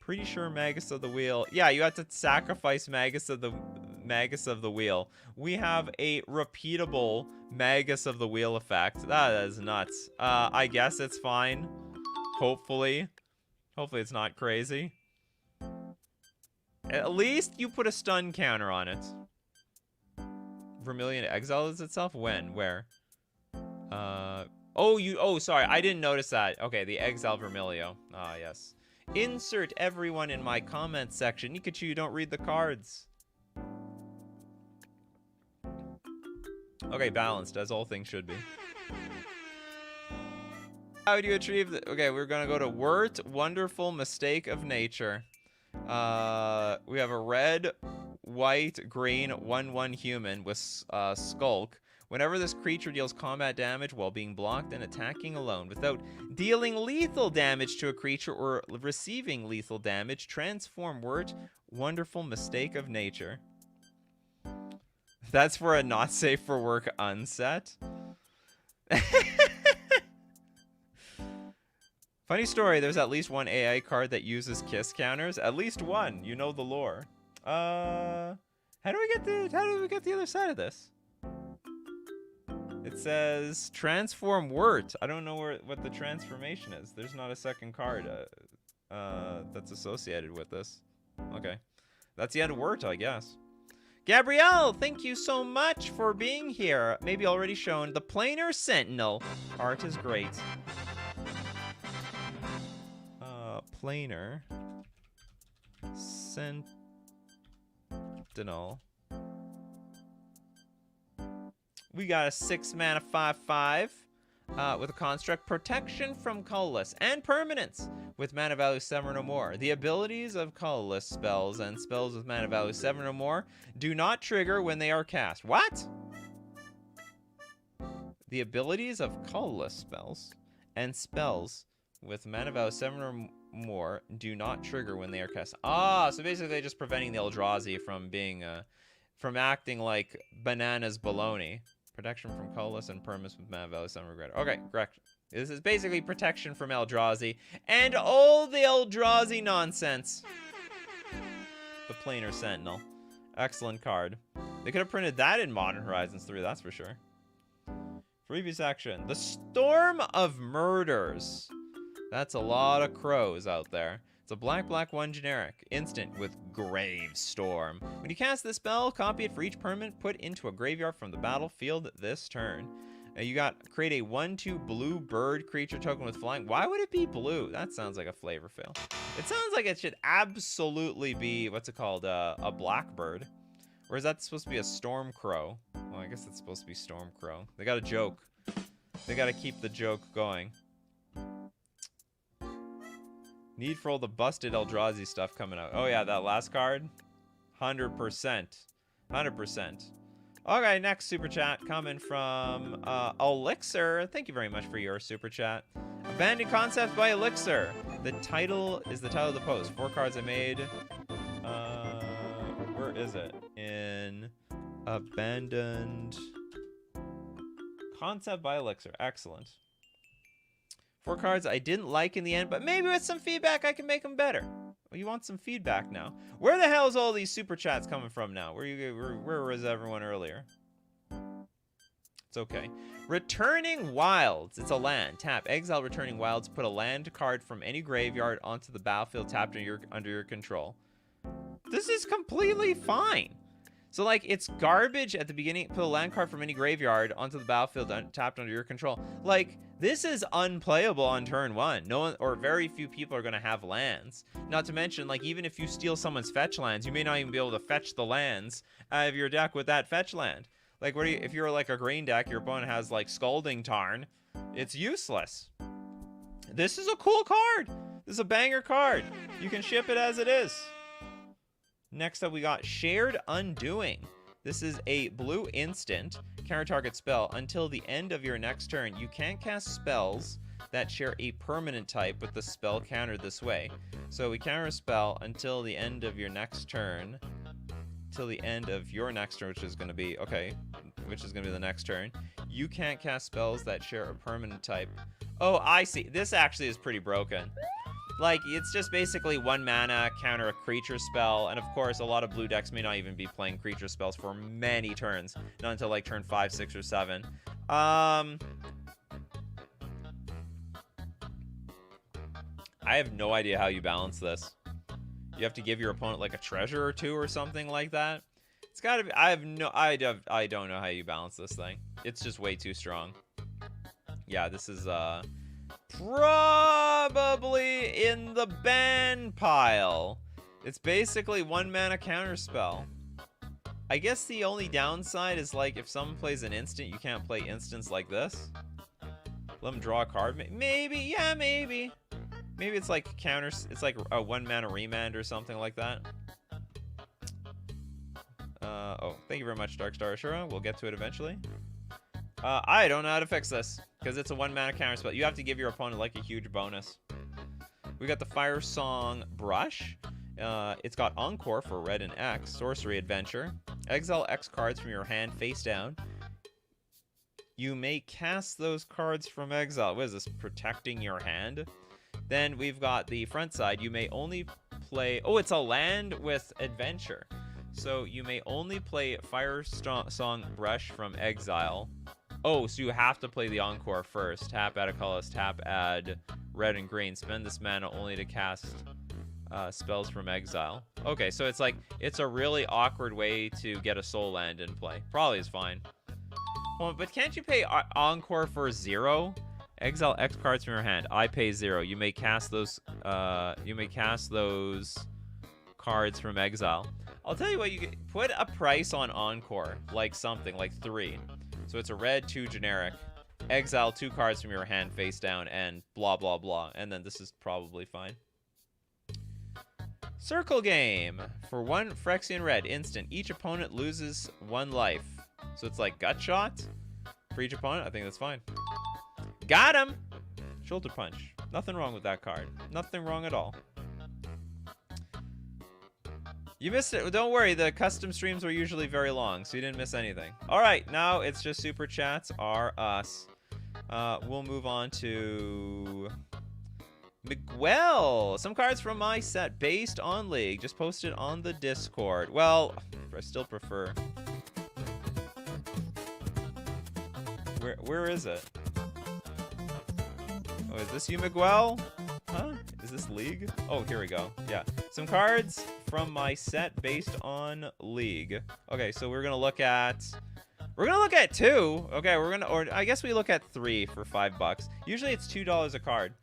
Pretty sure Magus of the Wheel. Yeah, you have to sacrifice Magus of the Wheel. We have a repeatable Magus of the Wheel effect. That is nuts. I guess it's fine. Hopefully. Hopefully it's not crazy. At least you put a stun counter on it. Vermilion exiles itself? When? Where? Oh, sorry. I didn't notice that. Okay, the exile Vermilio. Ah, yes. Insert everyone in my comment section. Nikachu, you don't read the cards. Okay, balanced, as all things should be. How do you achieve the... Okay, we're gonna go to Wort, Wonderful Mistake of Nature. We have a red, white, green, 1/1 human with Skulk. Whenever this creature deals combat damage while being blocked and attacking alone, without dealing lethal damage to a creature or receiving lethal damage, transform Wort, Wonderful Mistake of Nature. That's for a not safe for work unset. Funny story, there's at least one AI card that uses kiss counters. At least one. You know the lore. How do we get the other side of this? It says transform Wort. I don't know what the transformation is. There's not a second card that's associated with this. Okay. That's the end of Wort, I guess. Gabrielle, thank you so much for being here. Maybe already shown. The Planar Sentinel. Art is great. Planar Sentinel. We got a 6-mana 5/5 with a construct, protection from colorless and permanents with mana value 7 or more. The abilities of colorless spells and spells with mana value 7 or more do not trigger when they are cast. What? The abilities of colorless spells and spells with mana value 7 or more do not trigger when they are cast. Ah, so basically just preventing the Eldrazi from being from acting like bananas baloney. Protection from colorless and permanents with mana value 7 or greater. Okay, correct. This is basically protection from Eldrazi and all the Eldrazi nonsense. The Planar Sentinel. Excellent card. They could have printed that in Modern Horizons 3, that's for sure. Previous action. The Storm of Murders. That's a lot of crows out there. It's a black 1 generic. Instant with Gravestorm. When you cast this spell, copy it for each permanent put into a graveyard from the battlefield this turn. You got create a 1/2 blue bird creature token with flying. Why would it be blue? That sounds like a flavor fail. It sounds like it should absolutely be, what's it called, a blackbird. Or is that supposed to be a storm crow? Well, I guess it's supposed to be storm crow. They got a joke. They got to keep the joke going. Need for all the busted Eldrazi stuff coming out. Oh yeah, that last card? 100%. 100%. Okay, next super chat coming from Elixir. Thank you very much for your super chat. Abandoned Concepts by Elixir. The title is the title of the post. 4 cards I made. Where is it? In Abandoned Concept by Elixir. Excellent. 4 cards I didn't like in the end, but maybe with some feedback I can make them better. Well, you want some feedback now. Where the hell is all these super chats coming from now? Where was everyone earlier? It's okay. Returning Wilds. It's a land. Tap. Exile Returning Wilds. Put a land card from any graveyard onto the battlefield tapped under your control. This is completely fine. So, like, it's garbage at the beginning. Put a land card from any graveyard onto the battlefield tapped under your control. Like, this is unplayable on turn 1. No one, or very few people are going to have lands. Not to mention, like, even if you steal someone's fetch lands, you may not even be able to fetch the lands out of your deck with that fetch land. Like, what do you, if you're like a green deck, your opponent has like Scalding Tarn, it's useless. This is a cool card. This is a banger card. You can ship it as it is. Next up, we got Shared Undoing. This is a blue instant. Counter target spell. Until the end of your next turn, you can't cast spells that share a permanent type with the spell countered this way. So we counter a spell until the end of your next turn. Till the end of your next turn, which is going to be, okay, which is going to be the next turn. You can't cast spells that share a permanent type. Oh, I see. This actually is pretty broken. Like, it's just basically 1 mana, counter a creature spell, and of course, a lot of blue decks may not even be playing creature spells for many turns, not until like turn 5, 6, or 7. I have no idea how you balance this. You have to give your opponent like a treasure or 2 or something like that. It's gotta be, I don't know how you balance this thing. It's just way too strong. Yeah, this is, Probably in the ban pile. It's basically 1-mana counterspell. I guess the only downside is like if someone plays an instant, you can't play instants like this. Let them draw a card. Maybe, yeah, maybe. Maybe it's like counters. It's like a 1-mana remand or something like that. Oh, thank you very much, Darkstar Ashura. We'll get to it eventually. I don't know how to fix this because it's a 1-mana counterspell. You have to give your opponent like a huge bonus. We got the Fire Song Brush. It's got Encore for red and X. Sorcery Adventure. Exile X cards from your hand face down. You may cast those cards from exile. What is this? Protecting your hand? Then we've got the front side. You may only play... Oh, it's a land with adventure. So you may only play Fire Song Brush from exile. Oh, so you have to play the Encore first. Tap, add a colorless, tap, add red and green. Spend this mana only to cast spells from exile. Okay, so it's like, it's a really awkward way to get a soul land in play. Probably is fine. Well, but can't you pay Encore for 0? Exile X cards from your hand. I pay 0. You may cast those cards from exile. I'll tell you what, you can put a price on Encore, like something, like 3. So it's a red, 2 generic. Exile 2 cards from your hand face down and blah, blah, blah. And then this is probably fine. Circle game. For 1 Phyrexian red, instant. Each opponent loses 1 life. So it's like gut shot for each opponent. I think that's fine. Got him! Shoulder punch. Nothing wrong with that card. Nothing wrong at all. You missed it. Don't worry, the custom streams were usually very long, so you didn't miss anything. All right, now it's just super chats are us. We'll move on to Miguel. Some cards from my set based on League. Just posted on the Discord. Well, I still prefer. Where is it? Oh, is this you, Miguel? Huh? Is this League? Oh, here we go. Yeah. Some cards from my set based on League. Okay, so we're gonna look at 2. Okay, or I guess we look at 3 for $5. Usually it's $2 a card.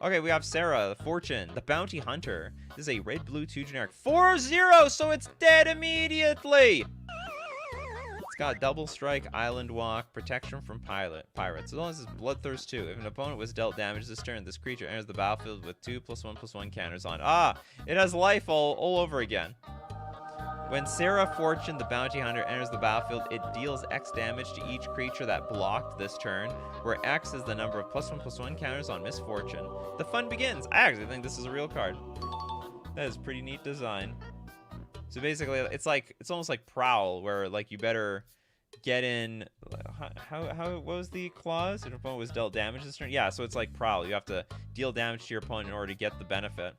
Okay, we have Sarah, the Fortune, the Bounty Hunter. This is a red, blue, 2 generic. 4/0, so it's dead immediately. It's got double strike, island walk, protection from pirates. As long as it's bloodthirst 2. If an opponent was dealt damage this turn, this creature enters the battlefield with 2+1/+1 counters on. Ah, it has life all over again. When Sarah Fortune, the Bounty Hunter, enters the battlefield, it deals X damage to each creature that blocked this turn, where X is the number of +1/+1 counters on Misfortune. The fun begins. I actually think this is a real card. That is a pretty neat design. So basically, it's almost like Prowl, where like you better get in. What was the clause? If an opponent was dealt damage this turn, yeah. So it's like Prowl. You have to deal damage to your opponent in order to get the benefit.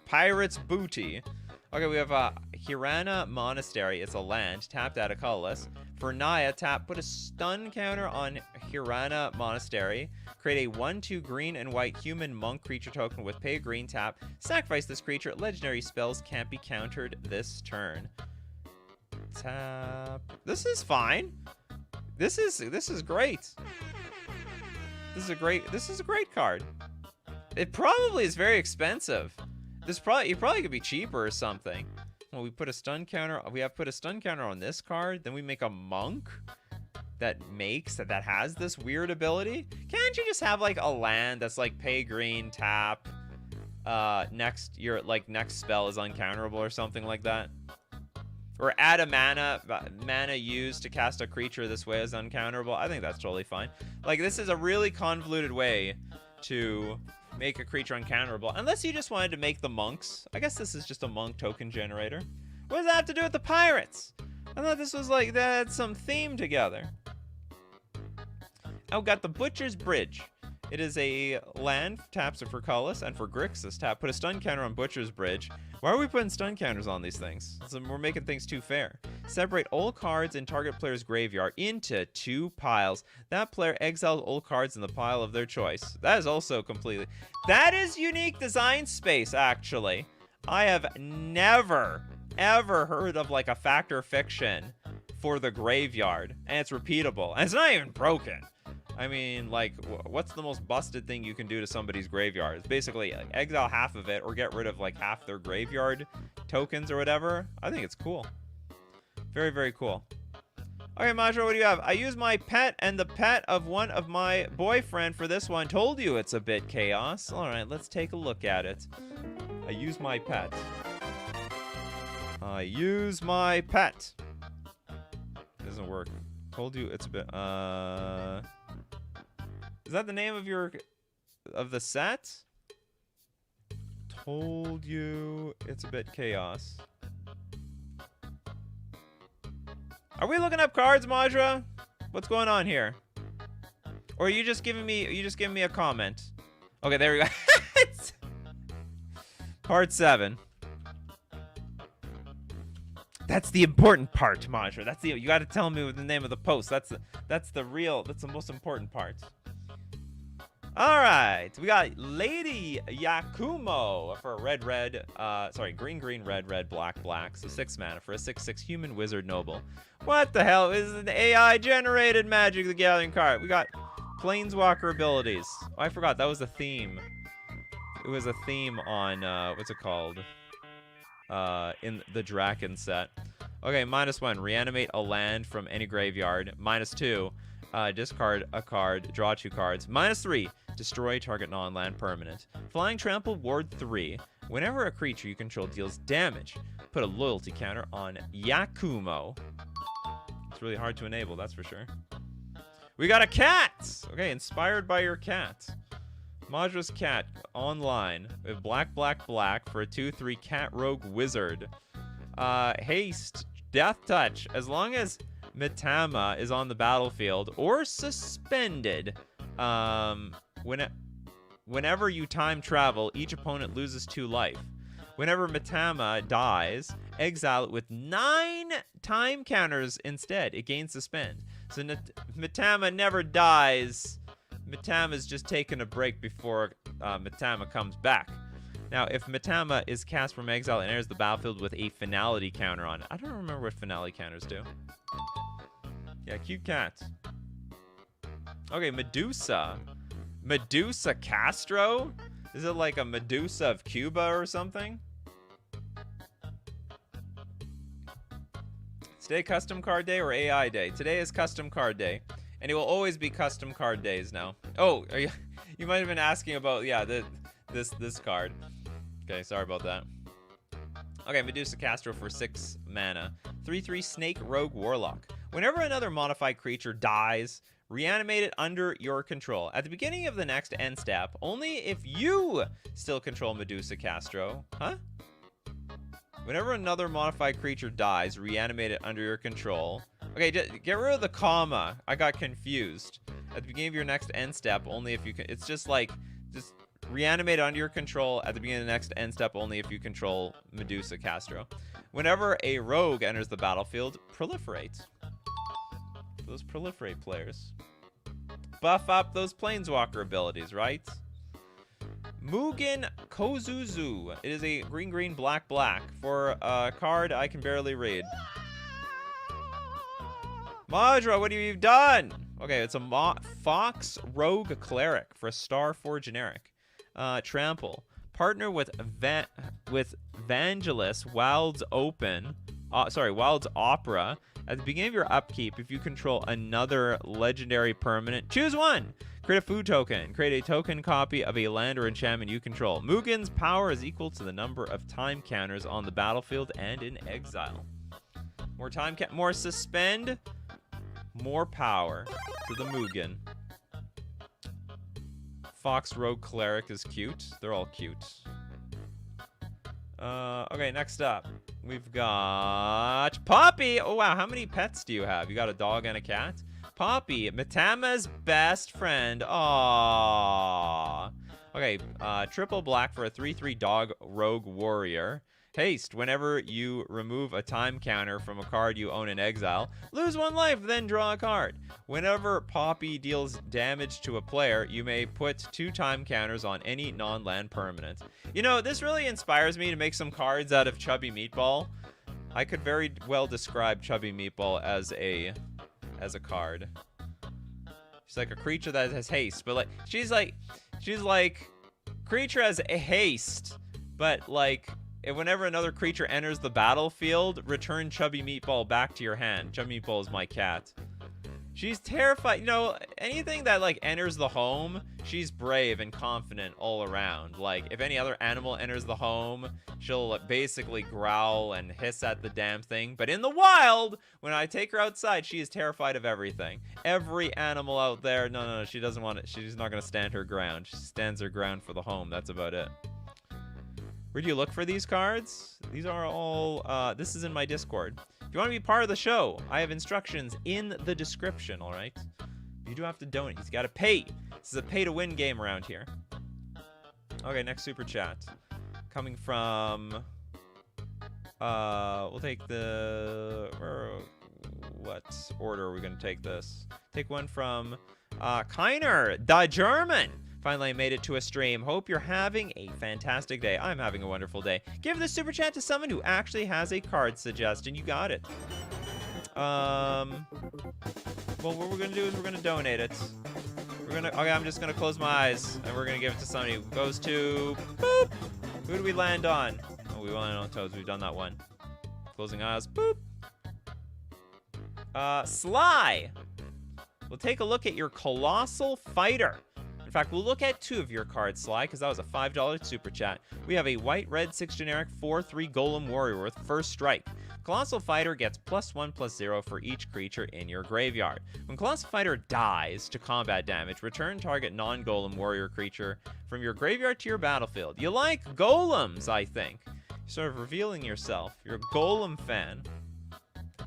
Pirate's Booty. Okay, we have Hirana Monastery. It's a land. Tapped, add a colorless. For Naya, tap, put a stun counter on Hirana Monastery. Create a 1/2 green and white human monk creature token with pay a green tap. Sacrifice this creature. Legendary spells can't be countered this turn. Tap. This is fine. This is great. This is a great card. It probably is very expensive. You probably could be cheaper or something. Well, we put a stun counter. We have put a stun counter on this card. Then we make a monk that has this weird ability. Can't you just have like a land that's like pay green, tap, next spell is uncounterable or something like that? Or add a mana used to cast a creature this way is uncounterable. I think that's totally fine. Like, this is a really convoluted way to make a creature uncounterable. Unless you just wanted to make the monks. I guess this is just a monk token generator. What does that have to do with the pirates? I thought this was like, that had some theme together. Oh, got the Butcher's Bridge. It is a land, taps it for colorless, and for Grixis tap. Put a stun counter on Butcher's Bridge. Why are we putting stun counters on these things? We're making things too fair. Separate all cards in target player's graveyard into 2 piles. That player exiles all cards in the pile of their choice. That is also completely... That is unique design space, actually. I have never, ever heard of like a fact or fiction for the graveyard, and it's repeatable, and it's not even broken. I mean, like, what's the most busted thing you can do to somebody's graveyard? It's basically like, exile half of it or get rid of like half their graveyard tokens or whatever. I think it's cool. Very, very cool. Okay, Majra, what do you have? I use my pet and the pet of one of my boyfriend for this one. Told you it's a bit chaos. All right, let's take a look at it. I use my pet. I use my pet. It doesn't work. Told you it's a bit, is that the name of the set? Told you it's a bit chaos. Are we looking up cards, Majra? What's going on here? Or are you just giving me a comment? Okay, there we go. Part 7. That's the important part, Majra. That's you got to tell me the name of the post. That's the most important part. All right, we got Lady Yakumo for green, red, black. So 6 mana for a 6/6 human wizard noble. What the hell is an AI generated Magic the Gathering card? We got planeswalker abilities. Oh, I forgot that was a theme. It was a theme on what's it called? In the Draken set. Okay, -1, reanimate a land from any graveyard. -2, discard a card, draw 2 cards. -3, destroy target non-land permanent. Flying Trample, ward 3. Whenever a creature you control deals damage, put a loyalty counter on Yakumo. It's really hard to enable, that's for sure. We got a cat! Okay, inspired by your cat. Majra's cat online with black for a 2/3 cat rogue wizard. Haste, death touch. As long as Mitama is on the battlefield or suspended, whenever you time travel, each opponent loses 2 life. Whenever Mitama dies, exile it with 9 time counters instead. It gains suspend. So Mitama never dies. Mitama's just taking a break before Mitama comes back. Now, if Mitama is cast from exile and enters the battlefield with a finality counter on it. I don't remember what finality counters do. Yeah, cute cat. Okay, Medusa. Medusa Castro? Is it like a Medusa of Cuba or something? Is today custom card day or AI day? Today is custom card day. And it will always be custom card days now. Oh, you might have been asking about, yeah, this card. Okay, sorry about that. Okay, Medusa Castro for 6 mana. 3/3 Snake Rogue Warlock. Whenever another modified creature dies, reanimate it under your control. At the beginning of the next end step, only if you still control Medusa Castro. Huh? Whenever another modified creature dies, reanimate it under your control. Okay, get rid of the comma. I got confused. At the beginning of your next end step, only if you can. It's just like, just reanimate under your control at the beginning of the next end step, only if you control Medusa Castro. Whenever a rogue enters the battlefield, proliferate. Those proliferate players. Buff up those planeswalker abilities, right? Mugen Kozuzu. It is a green, black for a card I can barely read. Majra, what have you done? Okay, it's a Fox Rogue Cleric for a star 4 generic. Trample. Partner with Vangelis Wild's Wild's Opera. At the beginning of your upkeep, if you control another legendary permanent, choose one. Create a food token. Create a token copy of a land or enchantment you control. Mugen's power is equal to the number of time counters on the battlefield and in exile. More suspend, more power to the Mugen. Fox Rogue Cleric is cute. They're all cute. Okay, next up. We've got Poppy. Oh, wow. How many pets do you have? You got a dog and a cat? Poppy, Mitama's best friend. Aww. Okay, triple black for a 3/3 dog rogue warrior. Haste, whenever you remove a time counter from a card you own in exile, lose 1 life, then draw a card. Whenever Poppy deals damage to a player, you may put 2 time counters on any non-land permanent. You know, this really inspires me to make some cards out of Chubby Meatball. I could very well describe Chubby Meatball as a card. She's like a creature that has haste, but like she's like creature has a haste, but like whenever another creature enters the battlefield, return Chubby Meatball back to your hand. Chubby Meatball is my cat. She's terrified. You know, anything that like enters the home, she's brave and confident all around. Like if any other animal enters the home, she'll basically growl and hiss at the damn thing. But in the wild, when I take her outside, she is terrified of everything. Every animal out there, no, she doesn't want it. She's not going to stand her ground. She stands her ground for the home. That's about it. Where do you look for these cards? These are all, this is in my Discord. If you want to be part of the show, I have instructions in the description, all right? You do have to donate. You got to pay. This is a pay-to-win game around here. Okay, next super chat. Coming from... we'll take the... what order are we going to take this? Take one from Keiner, the German. Finally, I made it to a stream. Hope you're having a fantastic day. I'm having a wonderful day. Give the super chat to someone who actually has a card suggestion. You got it. Well, what we're gonna do is we're gonna donate it. Okay, I'm just gonna close my eyes and we're gonna give it to somebody who goes to, boop. Who do we land on? Oh, we land on Toads. We've done that one. Closing eyes, boop. Sly. We'll take a look at your Colossal Fighter. In fact, we'll look at two of your cards, Sly, because that was a $5 super chat. We have a white-red 6 generic 4/3 Golem Warrior with First Strike. Colossal Fighter gets +1/+0 for each creature in your graveyard. When Colossal Fighter dies to combat damage, return target non-Golem Warrior creature from your graveyard to your battlefield. You like golems, I think. You're sort of revealing yourself. You're a golem fan.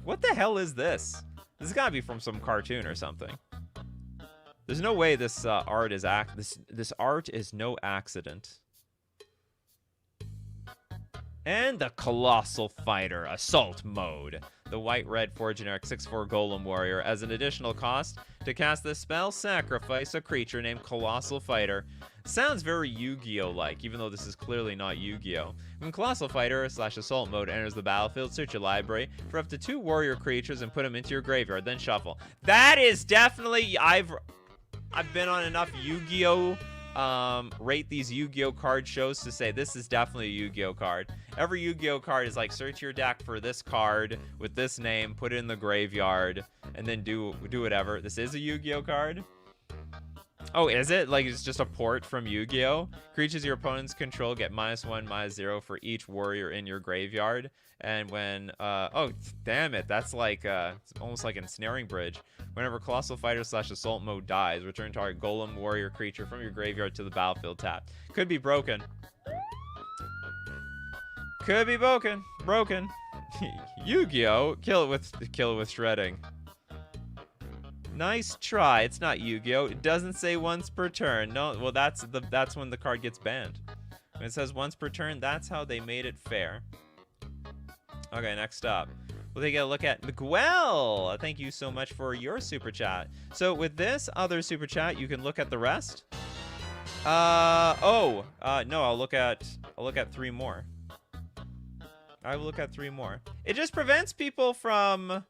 What the hell is this? This has got to be from some cartoon or something. There's no way this art is this art is no accident. And the Colossal Fighter Assault Mode. The white-red 4 generic 6/4 Golem Warrior. As an additional cost, to cast this spell, sacrifice a creature named Colossal Fighter. Sounds very Yu-Gi-Oh-like, even though this is clearly not Yu-Gi-Oh! When Colossal Fighter / Assault Mode enters the battlefield, search your library for up to 2 warrior creatures and put them into your graveyard, then shuffle. That is definitely... I've been on enough Yu-Gi-Oh! Rate these Yu-Gi-Oh! Card shows to say this is definitely a Yu-Gi-Oh! Card. Every Yu-Gi-Oh! Card is like, search your deck for this card with this name, put it in the graveyard, and then do whatever. This is a Yu-Gi-Oh! Card? Oh, is it? Like, it's just a port from Yu-Gi-Oh! Creatures your opponents control get -1/-0 for each warrior in your graveyard. And when, oh, damn it, that's like, it's almost like Ensnaring Bridge. Whenever Colossal Fighter / Assault Mode dies, return target Golem Warrior creature from your graveyard to the battlefield tap. Could be broken. Could be broken. Broken. Yu-Gi-Oh! Kill it with shredding. Nice try. It's not Yu-Gi-Oh! It doesn't say once per turn. No, well, that's when the card gets banned. When it says once per turn, that's how they made it fair. Okay, next up. We'll take a look at Miguel. Thank you so much for your super chat. So with this other super chat, you can look at the rest. No, I'll look at 3 more. I will look at 3 more. It just prevents people from...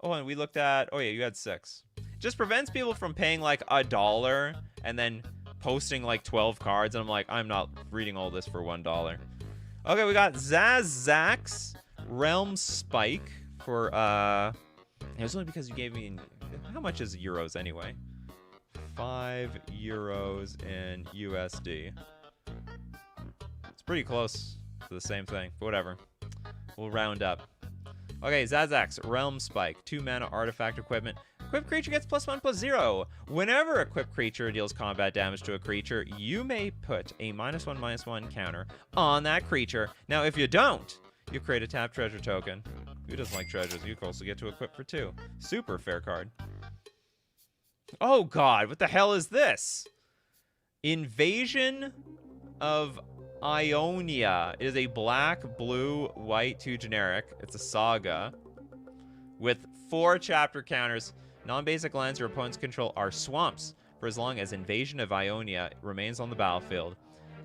Oh, and we looked at... Oh, yeah, you had 6. It just prevents people from paying, like, $1 and then posting, like, 12 cards. And I'm like, I'm not reading all this for $1. Okay, we got Zazzax Realm Spike for, it was only because you gave me... How much is euros, anyway? 5 euros in USD. It's pretty close to the same thing, but whatever. We'll round up. Okay, Zazzax, Realm Spike, 2 mana artifact equipment. Equipped creature gets +1/+0. Whenever equipped creature deals combat damage to a creature, you may put a -1/-1 counter on that creature. Now, if you don't, you create a tap treasure token. Who doesn't like treasures? You can also get to equip for 2. Super fair card. Oh god, what the hell is this? Invasion of Ionia. It is a black, blue, white, 2 generic. It's a saga with 4 chapter counters. Non-basic lands your opponents control are swamps for as long as Invasion of Ionia remains on the battlefield.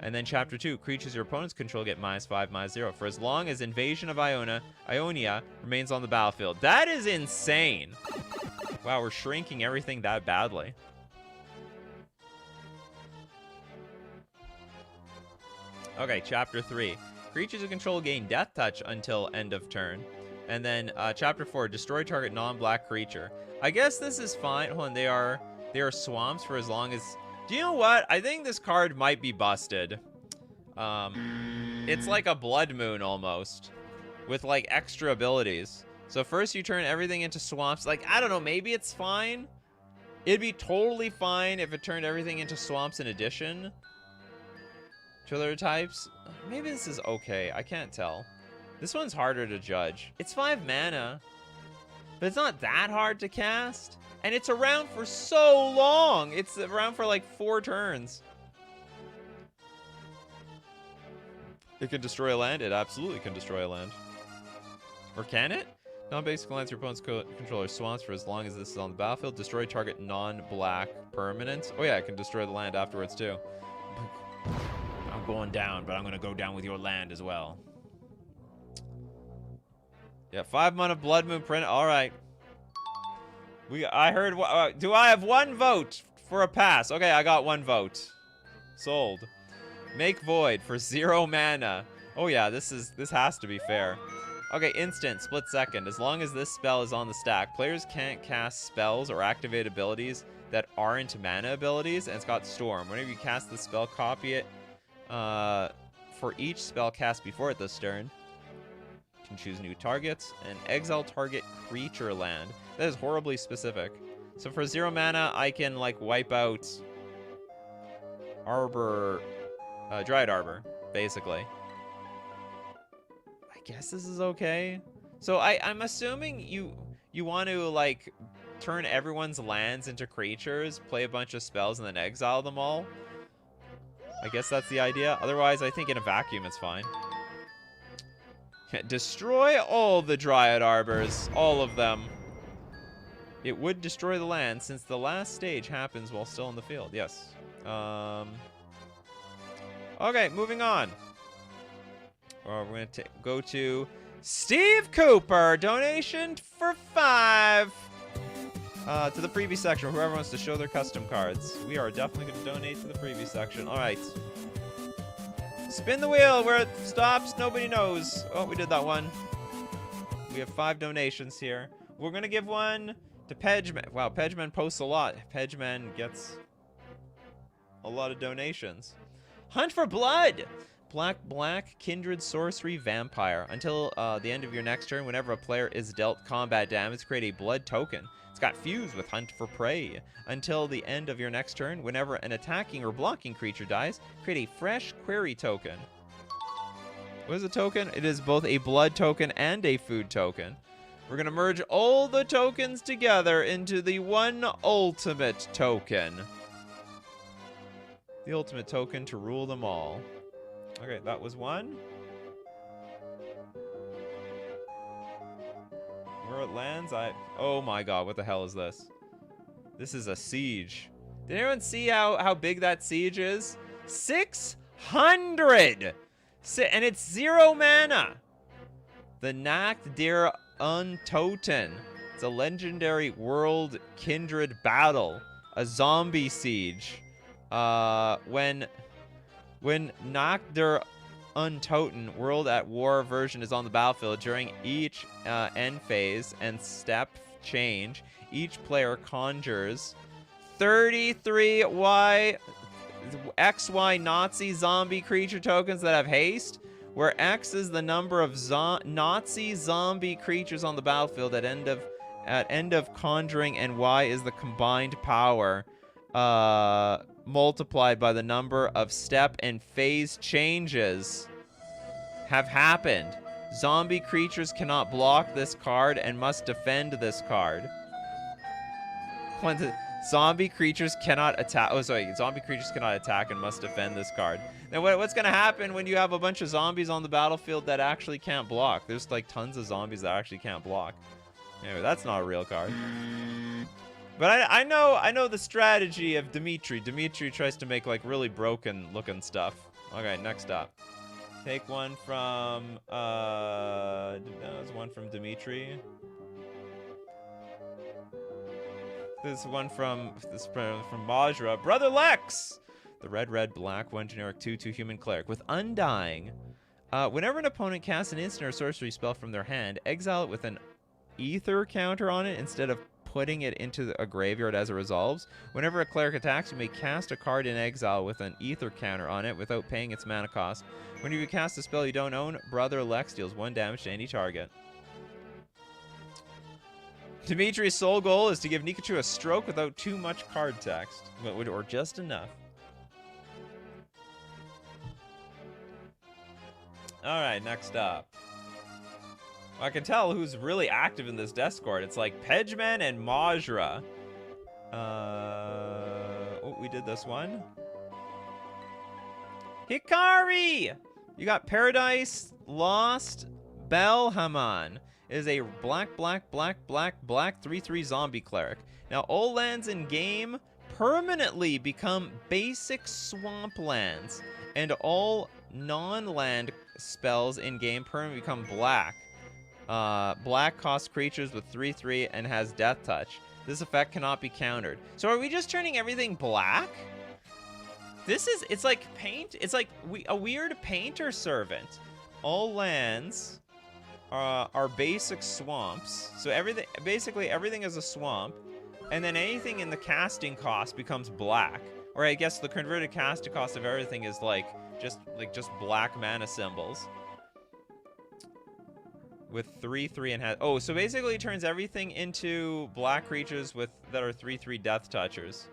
And then Chapter 2, creatures your opponents control get -5, -0 for as long as Invasion of Ionia remains on the battlefield. That is insane. Wow, we're shrinking everything that badly. Okay, Chapter 3. Creatures you control gain Death Touch until end of turn. And then Chapter 4, destroy target non-black creature. I guess this is fine. Hold on, they are swamps for as long as... Do you know what? I think this card might be busted. It's like a Blood Moon almost, with like extra abilities. So first you turn everything into swamps. Like, I don't know, maybe it's fine. It'd be totally fine if it turned everything into swamps in addition to other types. Maybe this is okay. I can't tell. This one's harder to judge. It's 5 mana, but it's not that hard to cast. And it's around for so long. It's around for like 4 turns. It can destroy a land. It absolutely can destroy a land. Or can it? Non-basic lands your opponent's controller swamps for as long as this is on the battlefield. Destroy target non-black permanent. Oh yeah, it can destroy the land afterwards too. I'm going down, but I'm going to go down with your land as well. Yeah, 5 mana Blood Moon print. All right. I heard. Do I have 1 vote for a pass? Okay, I got 1 vote. Sold. Make Void for 0 mana. Oh yeah, this has to be fair. Okay, instant, split second. As long as this spell is on the stack, players can't cast spells or activate abilities that aren't mana abilities, and it's got Storm. Whenever you cast the spell, copy it for each spell cast before it this turn. You can choose new targets and exile target creature land. That is horribly specific. So for 0 mana, I can like wipe out Arbor, Dryad Arbor, basically. I guess this is okay. So I'm assuming you want to like turn everyone's lands into creatures, play a bunch of spells, and then exile them all. I guess that's the idea. Otherwise, I think in a vacuum it's fine. Destroy all the Dryad Arbors, all of them. It would destroy the land since the last stage happens while still in the field. Yes. Okay, moving on. We're going to go to Steve Cooper. Donation for 5 to the freebie section. Whoever wants to show their custom cards. We are definitely going to donate to the freebie section. All right. Spin the wheel. Where it stops, nobody knows. Oh, we did that one. We have 5 donations here. We're going to give one to Pedgeman. Wow, Pedgeman posts a lot. Pedgeman gets a lot of donations. Hunt for Blood. Black, kindred, sorcery, vampire. Until the end of your next turn, whenever a player is dealt combat damage, create a blood token. It's got fuse with Hunt for Prey. Until the end of your next turn, whenever an attacking or blocking creature dies, create a fresh query token. What is a token? It is both a blood token and a food token. We're going to merge all the tokens together into the one ultimate token. The ultimate token to rule them all. Okay, that was 1. Where it lands, oh my god, what the hell is this? This is a siege. Did anyone see how big that siege is? 600! And it's 0 mana! The Nacht der Untoten. It's a legendary world kindred battle. A zombie siege. When Nacht der Untoten World at War version is on the battlefield during each end phase and step change, each player conjures 33 XY Nazi zombie creature tokens that have haste, where X is the number of Nazi zombie creatures on the battlefield at end of conjuring, and Y is the combined power multiplied by the number of step and phase changes have happened. Zombie creatures cannot block this card and must defend this card. When the zombie creatures cannot attack, zombie creatures cannot attack and must defend this card. Now what's gonna happen when you have a bunch of zombies on the battlefield that actually can't block? There's like tons of zombies that actually can't block. Anyway, that's not a real card. But I know the strategy of Dimitri. Dimitri tries to make like really broken looking stuff. Okay, next up. Take one from, that was one from Dimitri. This one from Majra. Brother Lex! The red, black, 1 generic 2/2 human cleric with Undying. Whenever an opponent casts an instant or sorcery spell from their hand, exile it with an ether counter on it instead of putting it into a graveyard as it resolves. Whenever a cleric attacks, you may cast a card in exile with an ether counter on it without paying its mana cost. When you cast a spell you don't own, Brother Lex deals 1 damage to any target. Dimitri's sole goal is to give Nikachu a stroke without too much card text, or just enough. Alright, next up. I can tell who's really active in this Discord. It's like Pejman and Majra. Oh, we did this one. Hikari! You got Paradise Lost Belhaman. It is a black 3/3 zombie cleric. Now, all lands in game permanently become basic swamp lands, and all non-land spells in game permanently become black. Black costs creatures with 3/3 and has death touch. This effect cannot be countered. So are we just turning everything black? It's like paint. It's like a weird painter servant. All lands are basic swamps. So basically everything is a swamp, and then anything in the casting cost becomes black. Or I guess the converted casting cost of everything is just black mana symbols. With 3/3 and has... Oh, so basically it turns everything into black creatures that are 3/3 death touchers.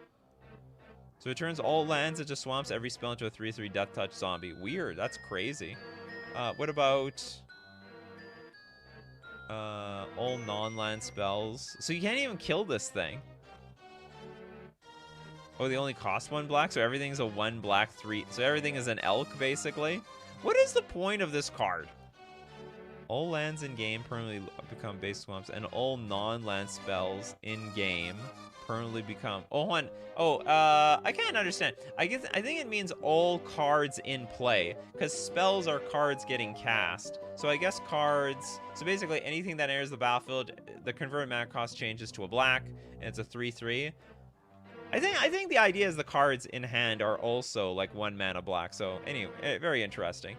So it turns all lands into swamps, every spell into a 3/3 death touch zombie. Weird, that's crazy. What about... all non-land spells? So you can't even kill this thing. Oh, they only cost 1 black, so everything's a 1 black 3. So everything is an elk, basically. What is the point of this card? All lands in game permanently become base swamps, and all non-land spells in game permanently become... Oh, hold on. Oh, I can't understand. I think it means all cards in play, because spells are cards getting cast. So I guess cards... So basically anything that enters the battlefield, the converted mana cost changes to a black, and it's a 3/3. I think the idea is the cards in hand are also like 1 mana black. So anyway, very interesting.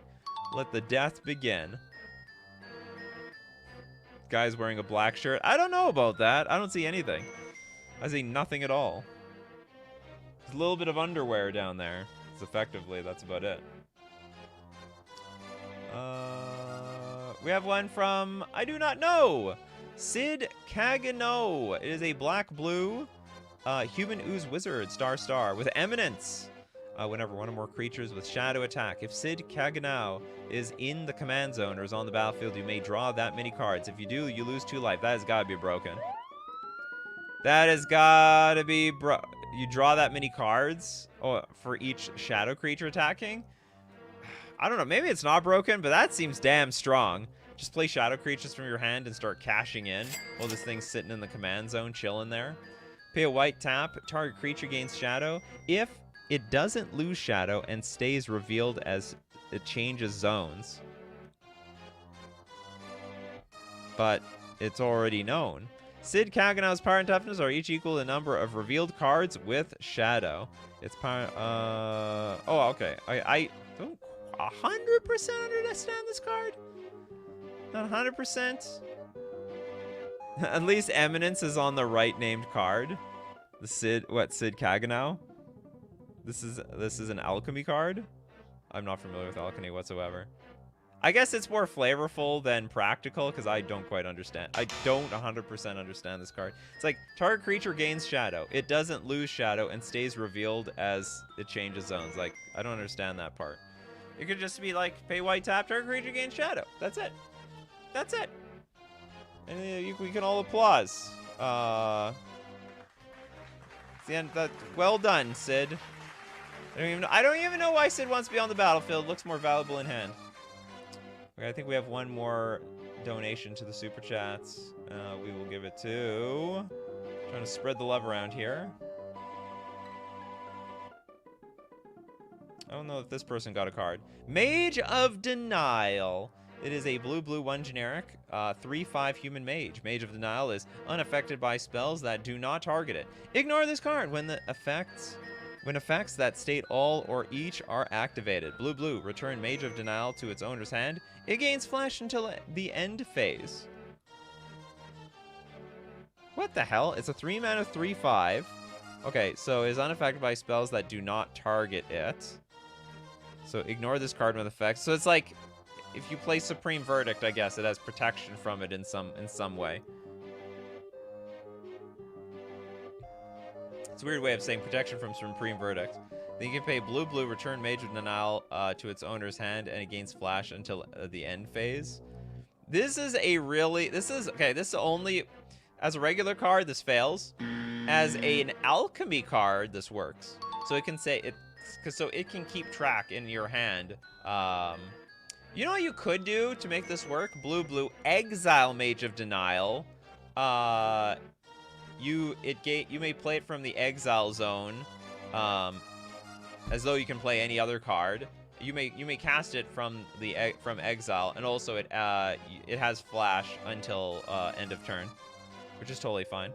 Let the death begin. Guy's wearing a black shirt. I don't know about that. I don't see anything. I see nothing at all. There's a little bit of underwear down there. That's about it. We have one from I do not know. Sid Kagano. It is a black-blue human ooze wizard, star with eminence. Whenever one or more creatures with shadow attack. If Sid Kagano is in the command zone or is on the battlefield, you may draw that many cards. If you do, you lose 2 life. That has got to be broken. That has got to be You draw that many cards for each shadow creature attacking? I don't know. Maybe it's not broken, but that seems damn strong. Just play shadow creatures from your hand and start cashing in while this thing's sitting in the command zone, chilling there. Pay a white tap. Target creature gains shadow. If it doesn't lose shadow and stays revealed as it changes zones. But it's already known. Sid Kagano's power and toughness are each equal to the number of revealed cards with shadow. Its power... Oh, okay. I don't 100% understand this card. Not 100%. At least Eminence is on the right named card. The Sid Kagano? This is an alchemy card? I'm not familiar with alchemy whatsoever. I guess it's more flavorful than practical because I don't quite understand. I don't 100% understand this card. It's like target creature gains shadow. It doesn't lose shadow and stays revealed as it changes zones. Like, I don't understand that part. It could just be like, pay white tap, target creature gains shadow. That's it. That's it. And we can all applause. It's the end. Well done, Sid. I don't even know why Sid wants to be on the battlefield. Looks more valuable in hand. Okay, I think we have one more donation to the Super Chats. We will give it to... Trying to spread the love around here. I don't know if this person got a card. Mage of Denial. It is a blue 1 generic, 3/5 human mage. Mage of Denial is unaffected by spells that do not target it. Ignore this card when effects that state all or each are activated. Blue, return Mage of Denial to its owner's hand. It gains flash until the end phase. What the hell? It's a 3 mana 3/5. Okay, so it is unaffected by spells that do not target it. So ignore this card with effects. So it's like, if you play Supreme Verdict, I guess it has protection from it in some way. It's a weird way of saying protection from Supreme Verdict. Then you can pay blue, return Mage of Denial to its owner's hand, and it gains flash until the end phase. This is only, as a regular card, this fails. As an alchemy card, this works. So it can say it, so it can keep track in your hand. You know what you could do to make this work? Blue, exile Mage of Denial. You may play it from the exile zone, as though you can play any other card. You may cast it from exile, and also it has flash until end of turn, which is totally fine.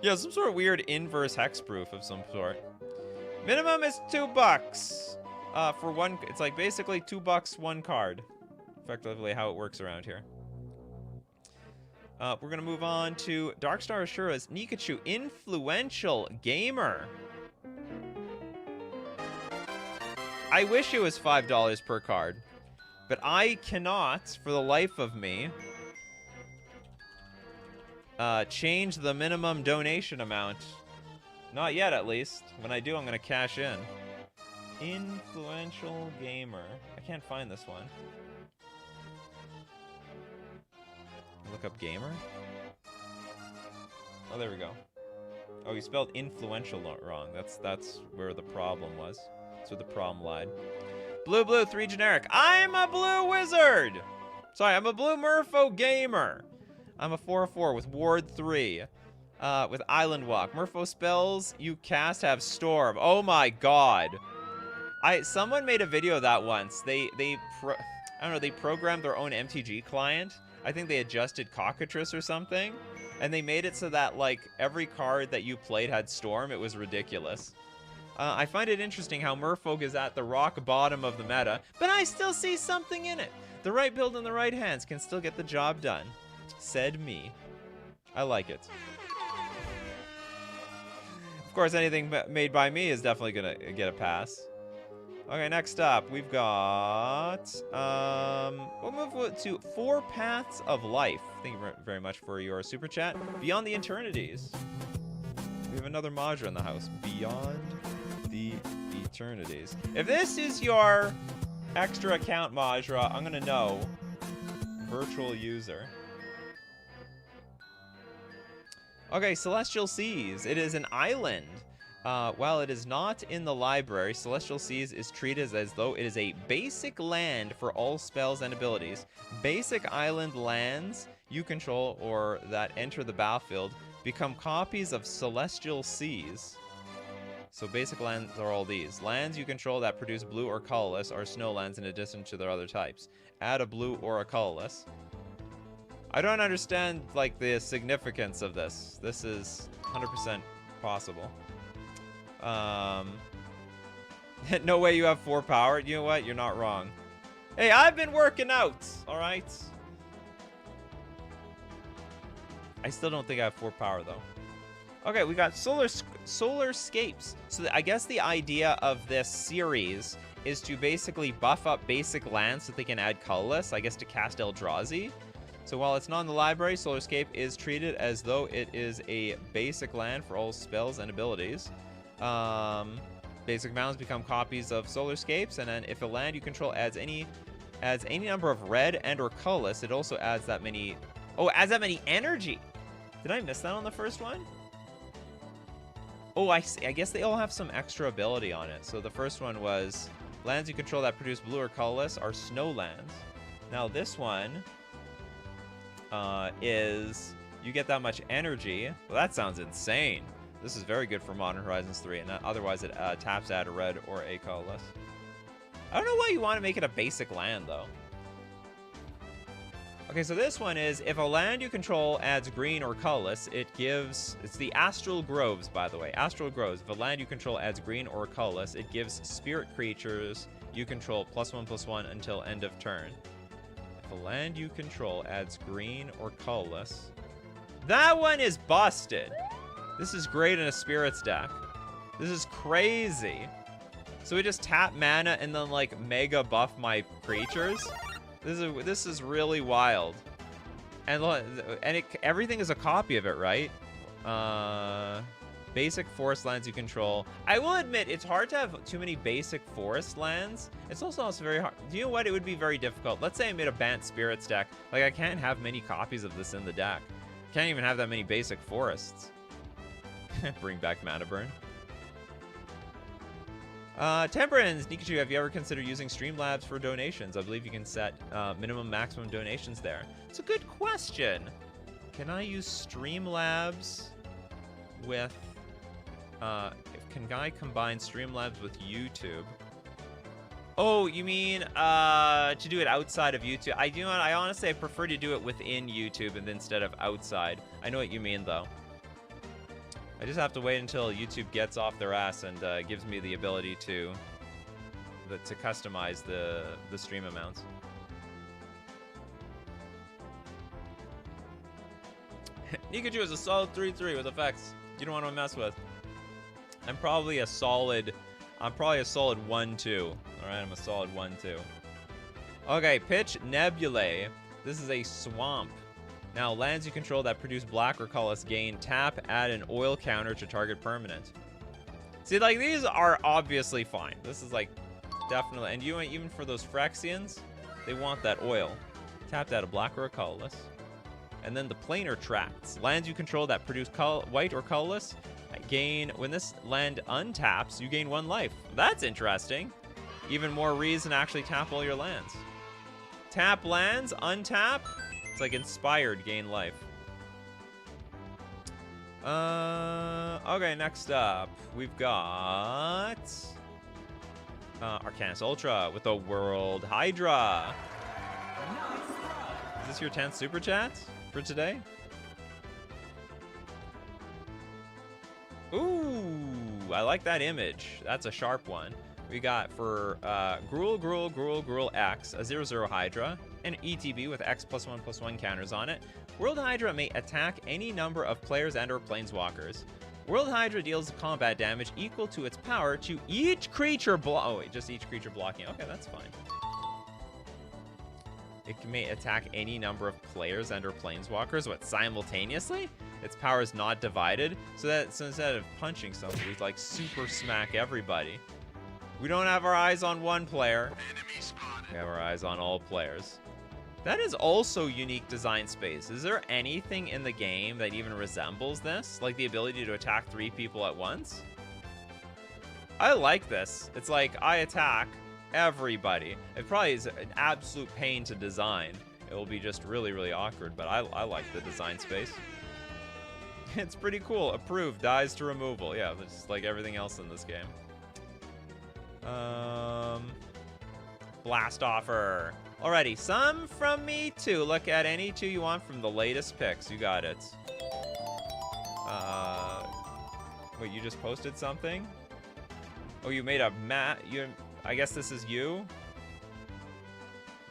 Yeah, some sort of weird inverse hexproof of some sort. Minimum is $2. For one, it's like basically $2, one card. Effectively how it works around here. We're gonna move on to Darkstar Ashura's Nikachu, Influential Gamer. I wish it was $5 per card, but I cannot, for the life of me, change the minimum donation amount. Not yet, at least. When I do, I'm gonna cash in. Influential Gamer. I can't find this one. Look up gamer. Oh, there we go. Oh, you spelled influential wrong. That's where the problem was. That's where the problem lied. Blue, 3 generic. I'm a blue wizard! Sorry, I'm a blue Merfolk gamer. I'm a 4/4 with Ward 3. With Island Walk. Merfolk spells you cast have Storm. Oh my god. Someone made a video of that once. I don't know, they programmed their own MTG client. I think they adjusted Cockatrice or something. And they made it so that, like, every card that you played had Storm. It was ridiculous. I find it interesting how Merfolk is at the rock bottom of the meta, but I still see something in it. The right build in the right hands can still get the job done. Said me. I like it. Of course, anything made by me is definitely gonna get a pass. Okay, next up, we've got, we'll move to 4 Paths of Life. Thank you very much for your super chat. Beyond the Eternities. We have another Majra in the house. Beyond the Eternities. If this is your extra account Majra, I'm gonna know. Virtual user. Okay, Celestial Seas. It is an island. While it is not in the library, Celestial Seas is treated as though it is a basic land for all spells and abilities. Basic island lands you control or that enter the battlefield become copies of Celestial Seas. So basic lands are all these. Lands you control that produce blue or colorless are snow lands in addition to their other types. Add a blue or a colorless. I don't understand, like, the significance of this. This is 100% possible. No way you have 4 power. You know what? You're not wrong. Hey, I've been working out, all right? I still don't think I have 4 power, though. Okay, we got Solarscapes. So I guess the idea of this series is to basically buff up basic lands so they can add colorless, I guess, to cast Eldrazi. So while it's not in the library, Solarscape is treated as though it is a basic land for all spells and abilities. Basic mounds become copies of Solarscapes, and then if a land you control adds any number of red and or colorless, it also adds that many. Oh, it adds that many energy. Did I miss that on the first one? Oh, I see. I guess they all have some extra ability on it. So the first one was lands you control that produce blue or colorless are snow lands. Now this one is you get that much energy. Well, that sounds insane. This is very good for Modern Horizons 3, and otherwise it taps add a red or a colorless. I don't know why you want to make it a basic land, though. Okay, so this one is, if a land you control adds green or colorless, it gives... It's the Astral Groves, by the way. Astral Groves. If a land you control adds green or colorless, it gives spirit creatures you control +1/+1 until end of turn. If a land you control adds green or colorless... That one is busted! This is great in a spirits deck. This is crazy. So we just tap mana and then, like, mega buff my creatures? This is really wild, and everything is a copy of it, right? Basic forest lands you control. I will admit it's hard to have too many basic forest lands. It's also very hard. Do you know what? It would be very difficult. Let's say I made a Bant Spirits deck. Like, I can't have many copies of this in the deck. Can't even have that many basic forests. Bring back Mana Burn. Temperance, Nikachu, have you ever considered using Streamlabs for donations? I believe you can set minimum, maximum donations there. It's a good question. Can I use Streamlabs with... can I combine Streamlabs with YouTube? Oh, you mean to do it outside of YouTube? I honestly, I prefer to do it within YouTube and instead of outside. I know what you mean, though. I just have to wait until YouTube gets off their ass and gives me the ability to customize the stream amounts. Nikachu is a solid 3-3 with effects. You don't want to mess with. I'm probably a solid 1-2. All right, I'm a solid 1-2. Okay, pitch Nebulae. This is a swamp. Now, lands you control that produce black or colorless gain tap, add an oil counter to target permanent. See, like, these are obviously fine. This is, like, definitely... And you even for those Phyrexians, they want that oil. Tap that a black or a colorless. And then the planar tracts. Lands you control that produce white or colorless gain... When this land untaps, you gain 1 life. That's interesting. Even more reason to actually tap all your lands. Tap lands, untap... It's like inspired, gain life. Okay, next up, we've got Arcanus Ultra with the World Hydra. Is this your 10th Super Chat for today? Ooh, I like that image. That's a sharp one. We got for Gruul X, a 0/0 Hydra, and ETB with X +1/+1 counters on it. World Hydra may attack any number of players and/or planeswalkers. World Hydra deals combat damage equal to its power to each creature oh wait, just each creature blocking. Okay, that's fine. It may attack any number of players and/or planeswalkers, what, simultaneously? Its power is not divided, so instead of punching somebody, we like super smack everybody. We don't have our eyes on one player. We have our eyes on all players. That is also unique design space. Is there anything in the game that even resembles this? Like the ability to attack 3 people at once? I like this. It's like, I attack everybody. It probably is an absolute pain to design. It will be just really, really awkward, but I like the design space. It's pretty cool. Approved. Dies to removal. Yeah, just like everything else in this game. Blast offer. Alrighty, some from me too. Look at any 2 you want from the latest picks. You got it. Wait, you just posted something? Oh, you made a I guess this is you?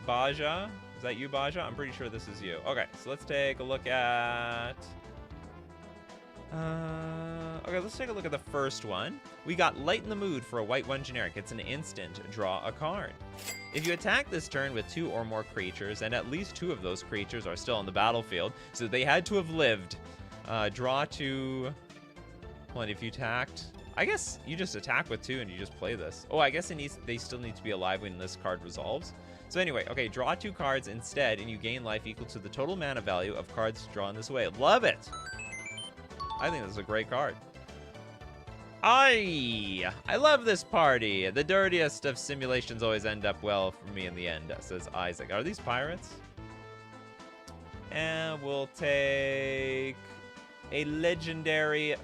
Baja? Is that you, Baja? I'm pretty sure this is you. Okay, so let's take a look at... okay, let's take a look at the first one. We got Lighten the Mood for a white 1 generic. It's an instant. Draw a card. If you attack this turn with 2 or more creatures, and at least 2 of those creatures are still on the battlefield, so they had to have lived, draw 2... Well, if you attacked... I guess you just attack with 2 and you just play this. Oh, I guess they still need to be alive when this card resolves. So anyway, okay, draw 2 cards instead, and you gain life equal to the total mana value of cards drawn this way. Love it! I think this is a great card. I love this party. The dirtiest of simulations always end up well for me in the end, says Isaac. Are these pirates? And we'll take a legendary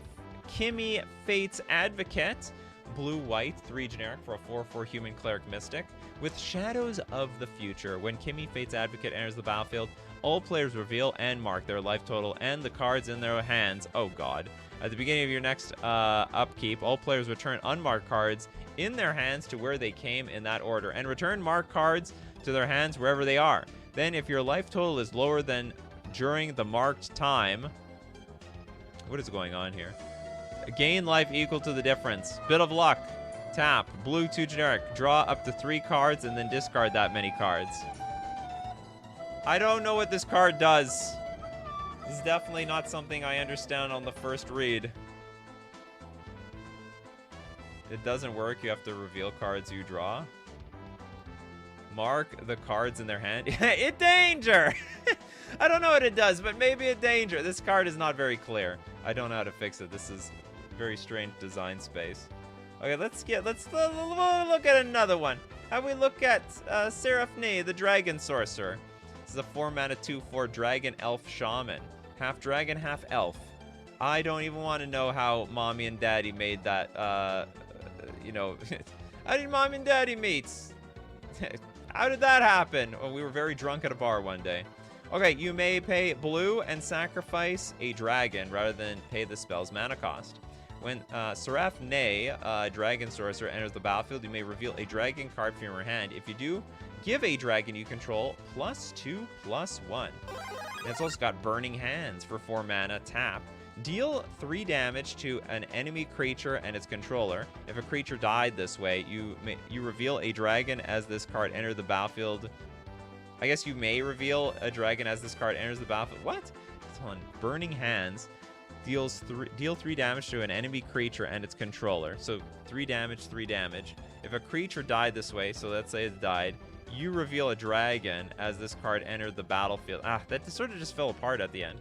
Kimmy, Fate's Advocate. Blue-white, 3 generic for a 4/4 human cleric mystic. With Shadows of the Future, when Kimmy, Fate's Advocate enters the battlefield, all players reveal and mark their life total and the cards in their hands. Oh god. At the beginning of your next upkeep, all players return unmarked cards in their hands to where they came in that order, and return marked cards to their hands wherever they are. Then, if your life total is lower than during the marked time... What is going on here? Gain life equal to the difference. Bit of luck. Tap. Blue, 2 generic. Draw up to 3 cards and then discard that many cards. I don't know what this card does. This is definitely not something I understand on the first read. It doesn't work. You have to reveal cards you draw. Mark the cards in their hand. It danger! I don't know what it does, but maybe a danger. This card is not very clear. I don't know how to fix it. This is very strange design space. Okay, let's look at another one. How we look at Seraphne, the Dragon Sorcerer. This is a 4-mana 2/4 Dragon Elf Shaman. Half dragon, half elf. I don't even want to know how Mommy and Daddy made that, you know... How did Mommy and Daddy meet? How did that happen? Well, we were very drunk at a bar one day. Okay, you may pay blue and sacrifice a dragon rather than pay the spell's mana cost. When Seraphne, Dragon Sorcerer, enters the battlefield, you may reveal a dragon card from your hand. If you do, give a dragon you control +2/+1. And it's also got Burning Hands for 4 mana, tap. Deal 3 damage to an enemy creature and its controller. If a creature died this way, you reveal a dragon as this card enters the battlefield. I guess you may reveal a dragon as this card enters the battlefield. What? It's on Burning Hands. Deal 3 damage to an enemy creature and its controller. So 3 damage, 3 damage. If a creature died this way, so let's say it died, you reveal a dragon as this card entered the battlefield. Ah, that sort of just fell apart at the end.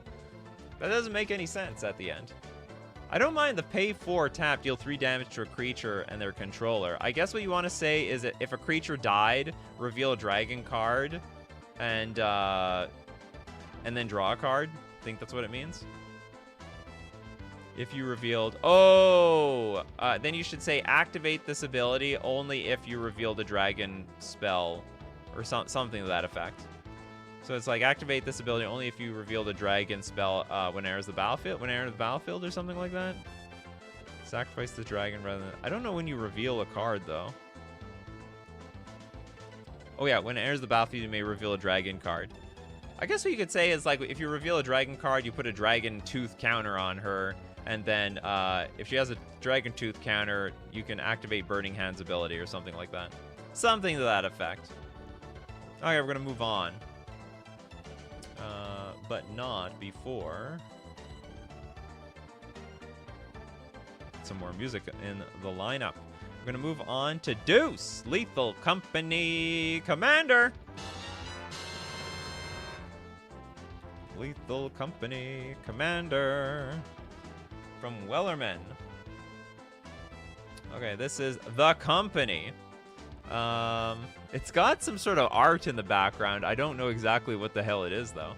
That doesn't make any sense at the end. I don't mind the pay 4 tap, deal 3 damage to a creature and their controller. I guess what you want to say is that if a creature died, reveal a dragon card and then draw a card. I think that's what it means. If you revealed... Oh! Then you should say activate this ability only if you revealed a dragon spell or something to that effect. So it's like activate this ability only if you revealed a dragon spell when it enters the battlefield. When it enters the battlefield or something like that. Sacrifice the dragon rather than... I don't know when you reveal a card though. Oh yeah, when it enters the battlefield you may reveal a dragon card. I guess what you could say is like if you reveal a dragon card, you put a dragon tooth counter on her. And then if she has a dragon tooth counter, you can activate Burning Hands ability or something like that. Something to that effect. Okay, we're going to move on. But not before... some more music in the lineup. We're going to move on to Deuce, Lethal Company Commander. Lethal Company Commander. From Wellerman. Okay, this is The Company. It's got some sort of art in the background. I don't know exactly what the hell it is, though.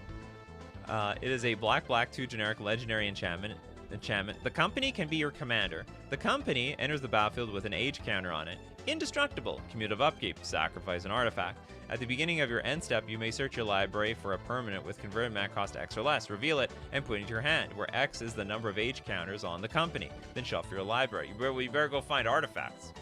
It is a black 2 generic legendary enchantment. The Company can be your commander. The Company enters the battlefield with an age counter on it. Indestructible. Commutative upkeep. Sacrifice an artifact. At the beginning of your end step, you may search your library for a permanent with converted mana cost X or less. Reveal it and put it into your hand, where X is the number of age counters on the Company. Then shuffle your library. You better go find artifacts.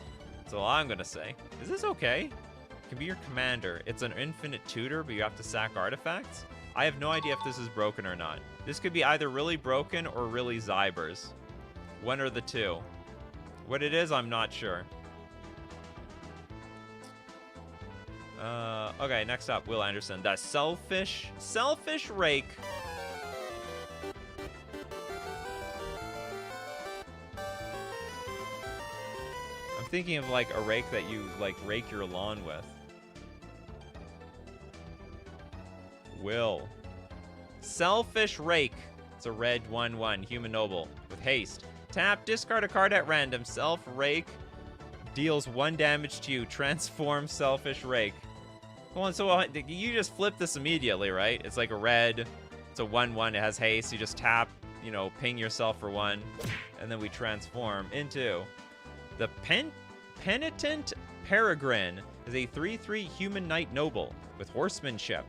That's all I'm gonna say. Is this okay? It can be your commander. It's an infinite tutor, but you have to sack artifacts? I have no idea if this is broken or not. This could be either really broken or really Zybers. One or the two. What it is, I'm not sure. Okay, next up, Will Anderson. The Selfish Rake. I'm thinking of like a rake that you like rake your lawn with. Will. Selfish Rake. It's a red 1/1 human noble with haste. Tap, discard a card at random. Self Rake deals 1 damage to you. Transform Selfish Rake. Hold on, so you just flip this immediately, right? It's like a red. It's a 1/1. It has haste. You just tap, you know, ping yourself for 1, and then we transform into the Penitent Peregrine. Is a 3/3 human knight noble with horsemanship.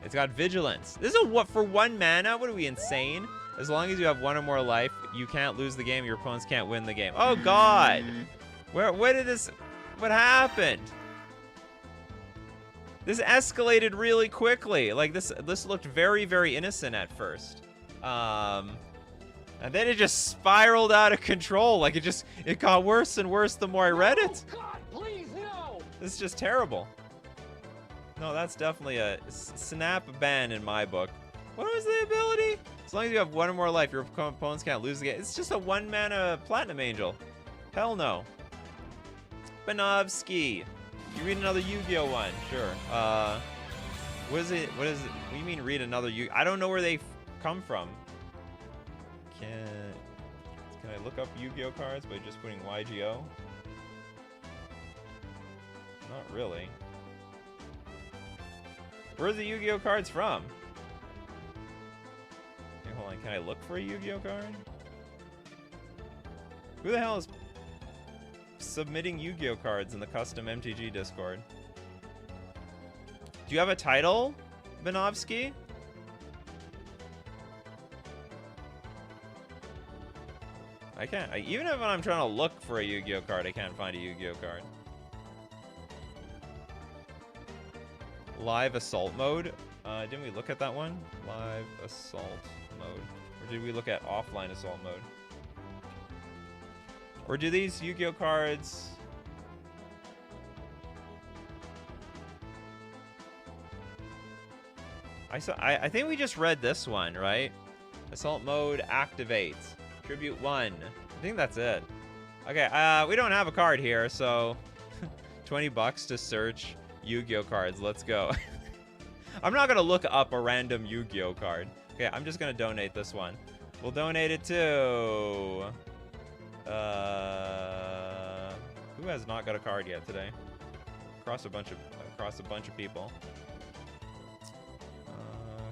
It's got vigilance. This is what for 1 mana? What are we, insane? As long as you have 1 or more life, you can't lose the game. Your opponents can't win the game. Oh God! Where did this? What happened? This escalated really quickly. Like this looked very, very innocent at first. And then it just spiraled out of control. Like it got worse and worse the more I read it. Oh, God, please, no! This is just terrible. No, that's definitely a snap ban in my book. What was the ability? As long as you have 1 or more life, your opponents can't lose the game. It's just a 1 mana Platinum Angel. Hell no. Benovsky. You read another Yu-Gi-Oh one? Sure. What is it? What do you mean read another Yu-Gi-Oh? I don't know where they come from. Can I look up Yu-Gi-Oh cards by just putting YGO? Not really. Where are the Yu-Gi-Oh cards from? Okay, hold on. Can I look for a Yu-Gi-Oh card? Who the hell is submitting Yu-Gi-Oh cards in the custom MTG Discord? Do you have a title, Benovsky? I can't. Even if I'm trying to look for a Yu-Gi-Oh card, I can't find a Yu-Gi-Oh card. Live Assault Mode. Didn't we look at that one? Live Assault Mode. Or did we look at Offline Assault Mode? Or do these Yu-Gi-Oh cards... I think we just read this one, right? Assault Mode activates. Tribute 1. I think that's it. Okay, we don't have a card here, so... 20 bucks to search Yu-Gi-Oh cards. Let's go. I'm not gonna look up a random Yu-Gi-Oh card. Okay, I'm just gonna donate this one. We'll donate it to... who has not got a card yet today? Across a bunch of people.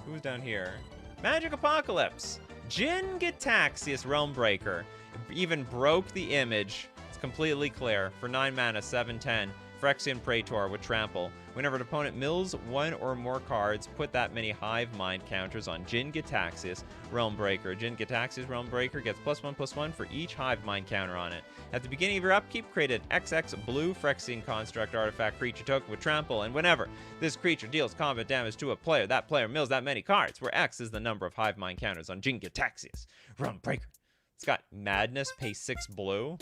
Who's down here? Magic Apocalypse. Jin Gitaxias Realmbreaker. Even broke the image. It's completely clear. For 9 mana, 7/10. Phyrexian Praetor with Trample. Whenever an opponent mills 1 or more cards, put that many Hive Mind counters on Jin Gitaxias Realmbreaker. Jin Gitaxias Realmbreaker gets +1/+1 for each Hive Mind counter on it. At the beginning of your upkeep, create an XX blue Phyrexian Construct artifact creature token with Trample, and whenever this creature deals combat damage to a player, that player mills that many cards, where X is the number of Hive Mind counters on Jin Gitaxias Realmbreaker. It's got Madness, pay 6 blue.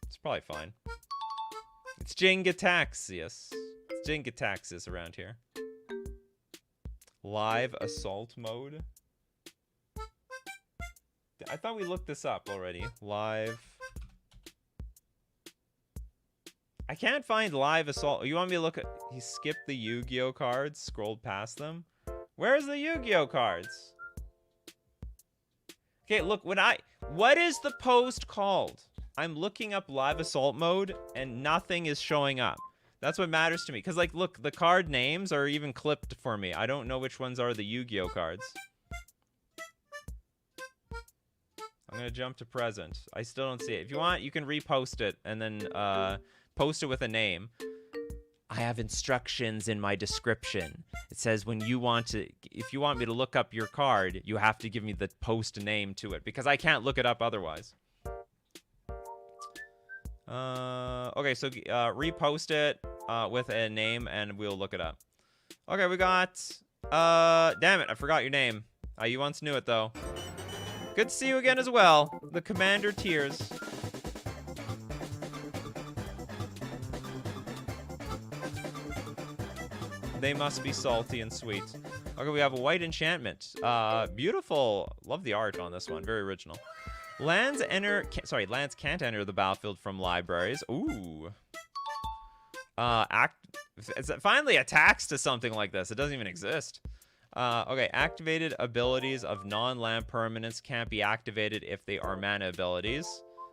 It's probably fine. It's Jin Gitaxias. It's Jin Gitaxias around here. Live Assault Mode. I thought we looked this up already. Live. I can't find Live Assault. You want me to look at... He skipped the Yu-Gi-Oh cards, scrolled past them. Where's the Yu-Gi-Oh cards? Okay, look, what is the post called? I'm looking up Live Assault Mode, and nothing is showing up. That's what matters to me. Because, like, look, the card names are even clipped for me. I don't know which ones are the Yu-Gi-Oh cards. I'm going to jump to present. I still don't see it. If you want, you can repost it, and then post it with a name. I have instructions in my description. It says if you want me to look up your card, you have to give me the post name to it. Because I can't look it up otherwise. Okay, so repost it with a name and we'll look it up. Okay, we got damn it, I forgot your name. You once knew it though. Good to see you again as well. The Commander Tears. They must be salty and sweet. Okay, we have a white enchantment. Beautiful. Love the art on this one. Very original. Lands can't enter the battlefield from libraries. Ooh. It's finally attacks to something like this. It doesn't even exist. Okay, activated abilities of non-land permanents can't be activated if they are mana abilities.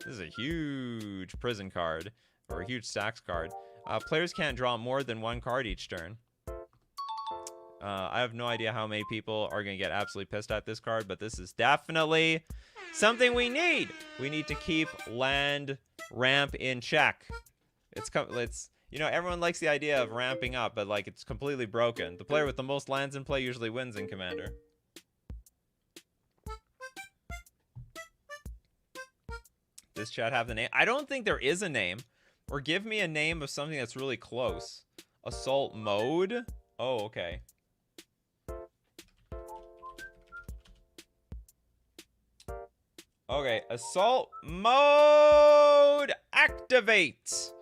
This is a huge prison card, or a huge stacks card. Players can't draw more than 1 card each turn. I have no idea how many people are going to get absolutely pissed at this card, but this is definitely something we need. We need to keep land ramp in check. It's you know, everyone likes the idea of ramping up, but like it's completely broken. The player with the most lands in play usually wins in Commander. Does chat have the name? I don't think there is a name. Or give me a name of something that's really close. Assault mode? Oh, okay. Okay, assault mode activate.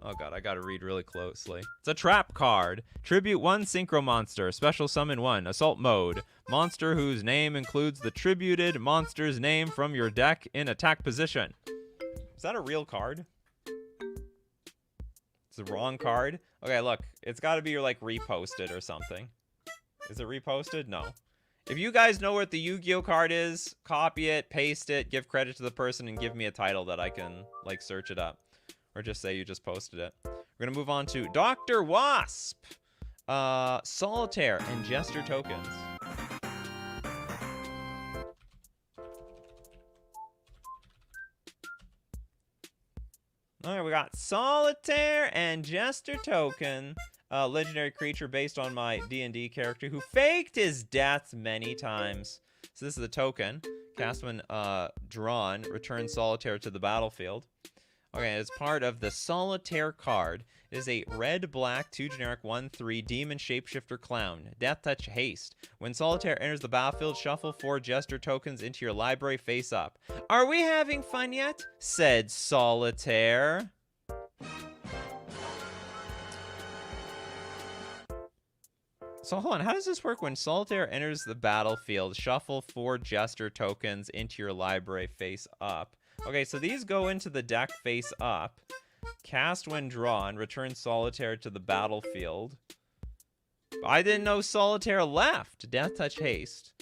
Oh god, I gotta read really closely. It's a trap card. Tribute 1 synchro monster. Special summon 1. Assault mode. Monster whose name includes the tributed monster's name from your deck in attack position. Is that a real card? It's the wrong card? Okay, look. It's gotta be like reposted or something. Is it reposted? No. If you guys know what the Yu-Gi-Oh card is, copy it, paste it, give credit to the person, and give me a title that I can, like, search it up. Or just say you just posted it. We're gonna move on to Dr. Wasp. Solitaire and Jester tokens. Alright, we got Solitaire and Jester token. Legendary creature based on my D&D character who faked his death many times. So this is a token. Cast when drawn, return Solitaire to the battlefield. Okay, as part of the Solitaire card, it is a red-black 2 generic 1/3 demon shapeshifter clown. Death touch haste. When Solitaire enters the battlefield, shuffle 4 Jester tokens into your library face up. Are we having fun yet? Said Solitaire. So hold on, how does this work? When Solitaire enters the battlefield, shuffle 4 Jester tokens into your library face up. Okay, so these go into the deck face up. Cast when drawn, return Solitaire to the battlefield. I didn't know Solitaire left. Death touch haste.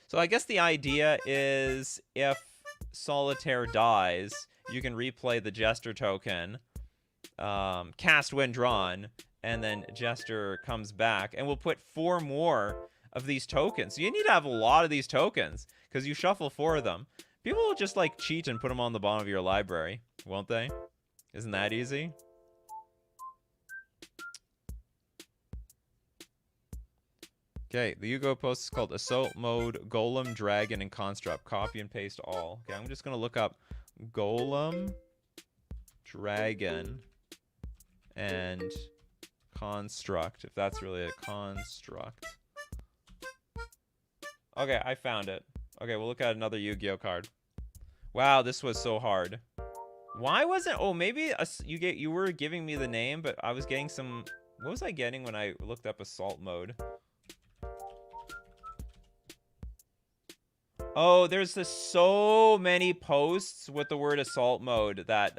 So I guess the idea is if Solitaire dies, you can replay the Jester token, cast when drawn, and then Jester comes back, and we'll put 4 more of these tokens. So you need to have a lot of these tokens, because you shuffle 4 of them. People will just, like, cheat and put them on the bottom of your library, won't they? Isn't that easy? Okay, the Yu-Gi-Oh post is called Assault Mode, Golem, Dragon, and Construct. Copy and paste all. Okay, I'm just going to look up Golem, Dragon, and Construct, if that's really a construct. Okay, I found it. Okay, we'll look at another Yu-Gi-Oh card. Wow, this was so hard. Why wasn't... Oh, maybe you were giving me the name, but I was getting some... What was I getting when I looked up Assault Mode? Oh, there's just so many posts with the word Assault Mode that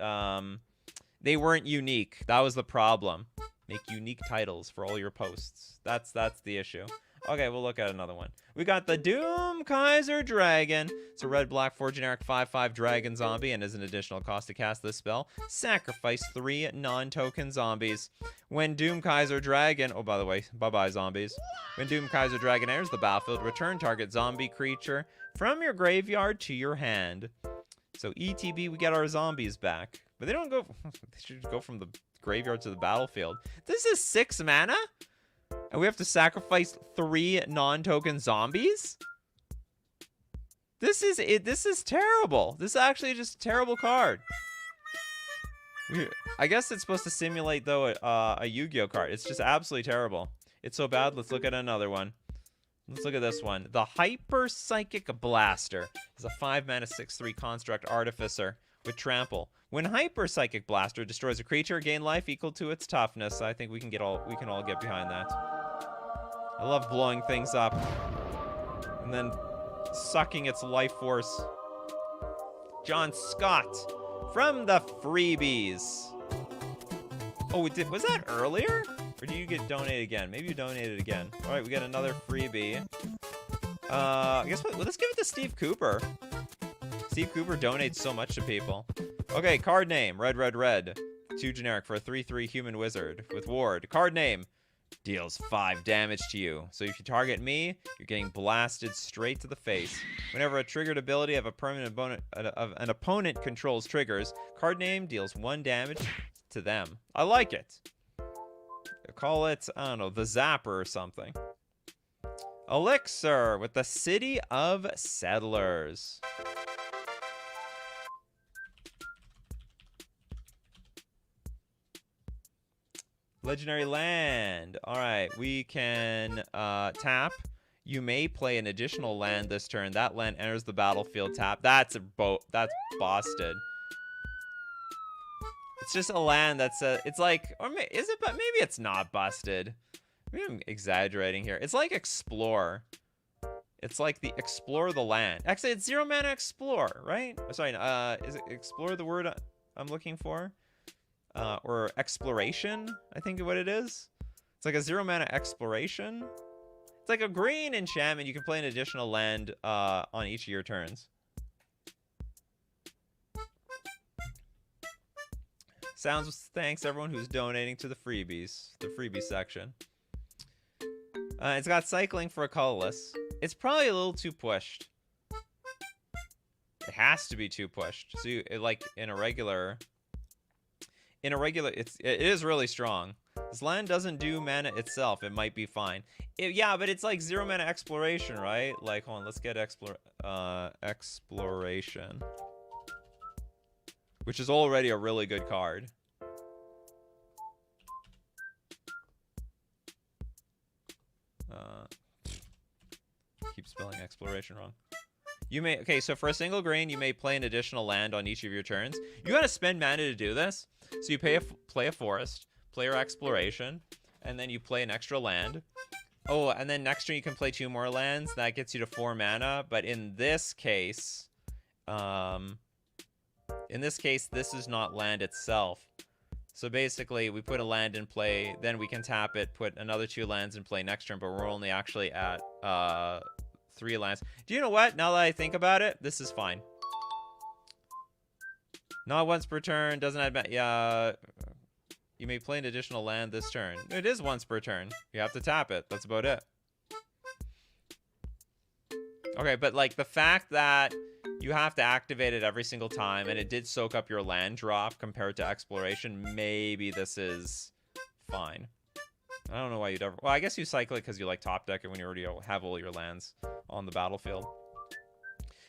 they weren't unique. That was the problem. Make unique titles for all your posts. That's the issue. Okay, we'll look at another one. We got the Doom Kaiser Dragon. It's a red-black 4 generic 5/5 dragon zombie, and as an additional cost to cast this spell, sacrifice 3 non-token zombies. When Doom Kaiser Dragon... Oh, by the way, bye-bye, zombies. When Doom Kaiser Dragon enters the battlefield, return target zombie creature from your graveyard to your hand. So ETB, we get our zombies back. But they don't go... They should go from the graveyard to the battlefield. This is 6 mana? And we have to sacrifice 3 non-token zombies? This is terrible. This is actually just a terrible card. I guess it's supposed to simulate, though, a Yu-Gi-Oh card. It's just absolutely terrible. It's so bad. Let's look at another one. Let's look at this one. The Hyper Psychic Blaster is a 5-mana 6/3 construct artificer with trample. When Hyper Psychic Blaster destroys a creature, gain life equal to its toughness. I think we can all get behind that. I love blowing things up and then sucking its life force. John Scott from the freebies. Oh, was that earlier? Or did you get donated again? Maybe you donated again. All right, we got another freebie. I guess let's give it to Steve Cooper. Steve Cooper donates so much to people. Okay, card name, red, red, red. 2 generic for a 3/3 human wizard with ward. Card name, Deals 5 damage to you. So if you target me, you're getting blasted straight to the face. Whenever a triggered ability of an opponent controls triggers, card name deals 1 damage to them. I like it. Call it, I don't know, the Zapper or something. Elixir with the City of Settlers. Legendary land. All right, we can tap. You may play an additional land this turn. That land enters the battlefield tap. That's busted. It's just a land that's it's like, or is it? But maybe it's not busted. Maybe I'm exaggerating here. It's like explore. It's like the explore the land. Actually, it's 0 mana explore, right? Sorry, is it explore the word I'm looking for? Or exploration, I think what it is. It's like a 0 mana exploration. It's like a green enchantment. You can play an additional land on each of your turns. Thanks everyone who's donating to the freebies section. It's got cycling for a colorless. It's probably a little too pushed. It has to be too pushed. So like in a regular, it is really strong. This land doesn't do mana itself. It might be fine. Yeah, but it's like 0 mana exploration, right? Like, hold on, let's get exploration, which is already a really good card. Keep spelling exploration wrong. Okay, so for a single green, you may play an additional land on each of your turns. You gotta spend mana to do this. So you play a forest, play your exploration, and then you play an extra land. Oh, and then next turn you can play 2 more lands. That gets you to 4 mana. But in this case, this is not land itself. So basically, we put a land in play, then we can tap it, put another 2 lands in play next turn, but we're only actually at 3 lands. Do you know what? Now that I think about it, this is fine. Not once per turn, doesn't add... Yeah, you may play an additional land this turn. It is once per turn. You have to tap it. That's about it. Okay, but like the fact that you have to activate it every single time, and it did soak up your land drop compared to exploration, maybe this is fine. I don't know why you'd ever... Well, I guess you cycle it because you like top deck it when you already have all your lands on the battlefield.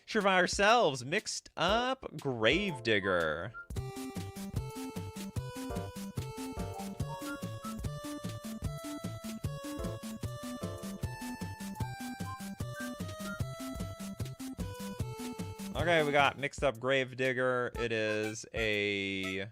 Sure, by ourselves, mixed up Gravedigger. Okay, we got mixed up Gravedigger. It is a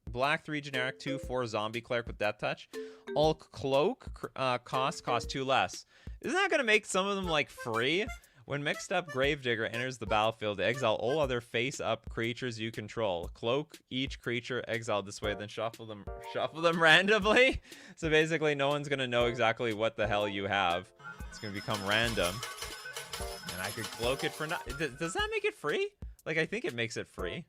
black 3 generic 2/4 zombie cleric with death touch. All cloak cost 2 less. Isn't that gonna make some of them like free? When mixed up Gravedigger enters the battlefield, exile all other face-up creatures you control. Cloak each creature exiled this way, then shuffle them randomly. So basically, no one's gonna know exactly what the hell you have. It's gonna become random. And I could cloak it for not. Does that make it free? Like, I think it makes it free.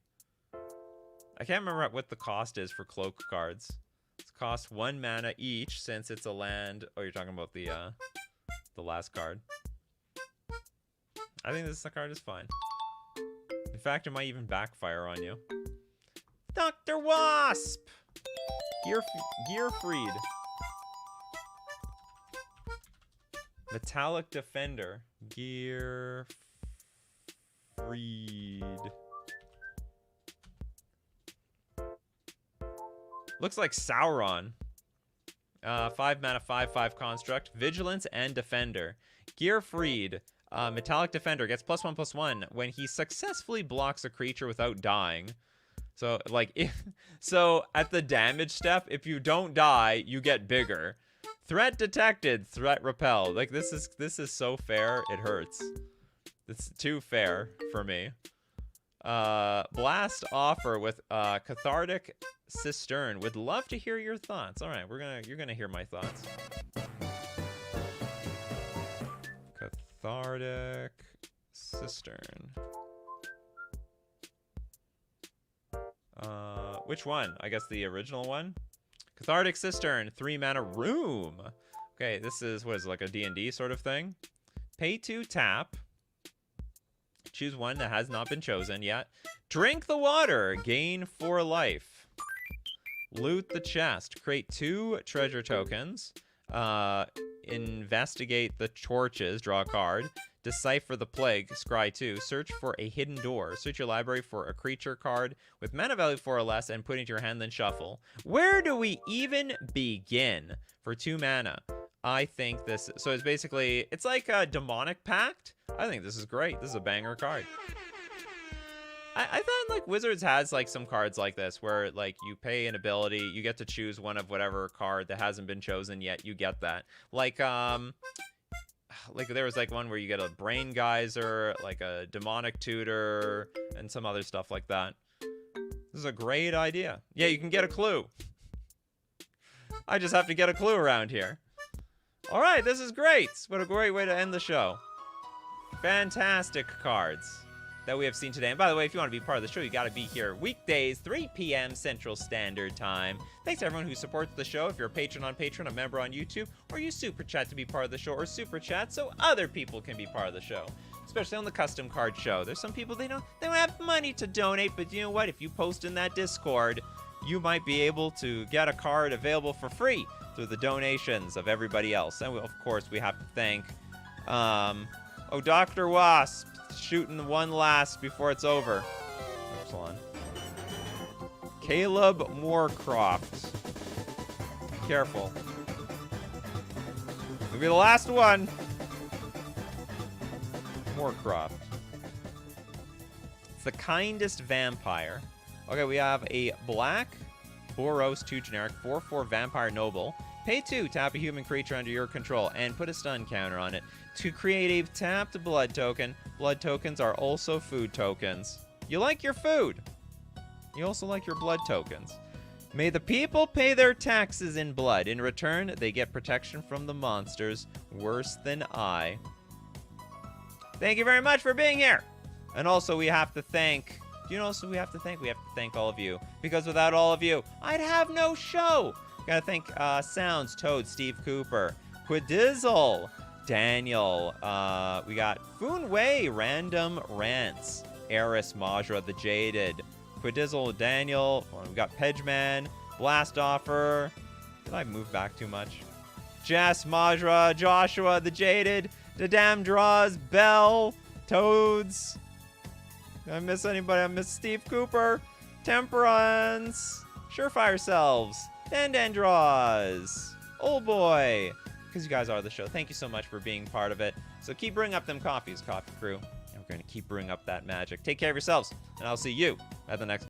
I can't remember what the cost is for cloak cards. It's cost 1 mana each since it's a land. Oh, you're talking about the last card. I think this card is fine. In fact, it might even backfire on you. Dr. Wasp! Gearfried. Metallic Defender. Gearfried. Looks like Sauron. 5 mana, 5/5 construct. Vigilance and Defender. Gearfried. Metallic Defender gets +1/+1 when he successfully blocks a creature without dying. So, like, so at the damage step, if you don't die, you get bigger. Threat detected, threat repelled. Like, this is so fair, it hurts. It's too fair for me. Blast offer with Cathartic Cistern. Would love to hear your thoughts. All right, you're gonna hear my thoughts. Cathartic Cistern. Which one? I guess the original one. Cathartic Cistern, 3 mana room. Okay, this is, what is it, like a D&D sort of thing? Pay 2, tap. Choose one that has not been chosen yet. Drink the water, gain 4 life. Loot the chest, create 2 treasure tokens. Investigate the torches, draw a card. Decipher the plague, scry 2. Search for a hidden door. Search your library for a creature card with mana value 4 or less and put it into your hand, then shuffle. Where do we even begin for 2 mana? I think this, so it's basically, it's like a demonic pact. I think this is great. This is a banger card. I thought like Wizards has like some cards like this where like you pay an ability, you get to choose one of whatever card that hasn't been chosen yet. You get that. Like there was like one where you get a brain geyser, like a demonic tutor, and some other stuff like that. This is a great idea. Yeah, you can get a clue. I just have to get a clue around here. All right, this is great. What a great way to end the show. Fantastic cards that we have seen today. And by the way, if you want to be part of the show, you got to be here weekdays, 3 p.m. Central Standard Time. Thanks to everyone who supports the show. If you're a patron on Patreon, a member on YouTube, or you Super Chat to be part of the show, or Super Chat so other people can be part of the show. Especially on the custom card show. There's some people, they don't have money to donate, but you know what? If you post in that Discord, you might be able to get a card available for free through the donations of everybody else. And of course, we have to thank, Dr. Wasp, shooting one last before it's over. Excellent. Caleb Moorcroft. Careful. It'll be the last one. Moorcroft. It's the kindest vampire. Okay, we have a black Boros 2 generic 4/4 vampire noble. Pay 2, tap a human creature under your control, and put a stun counter on it to create a tapped blood token. Blood tokens are also food tokens. You like your food. You also like your blood tokens. May the people pay their taxes in blood. In return, they get protection from the monsters worse than I. Thank you very much for being here. And also, we have to thank... You know, so we have to thank all of you. Because without all of you, I'd have no show. Gotta thank Sounds, Toad, Steve Cooper, Quidizzle, Daniel. We got Foonway, Random Rants, Eris, Majra, The Jaded, Quidizzle, Daniel. We got Pedgeman, Blast Offer. Did I move back too much? Jess, Majra, Joshua, The Jaded, The Damn Draws, Bell, Toads. Did I miss anybody? I missed Steve Cooper, Temperance, Surefire Selves, Dan Draws, Old Boy. Because you guys are the show. Thank you so much for being part of it. So keep brewing up them coffees, Coffee Crew. And we're going to keep brewing up that magic. Take care of yourselves, and I'll see you at the next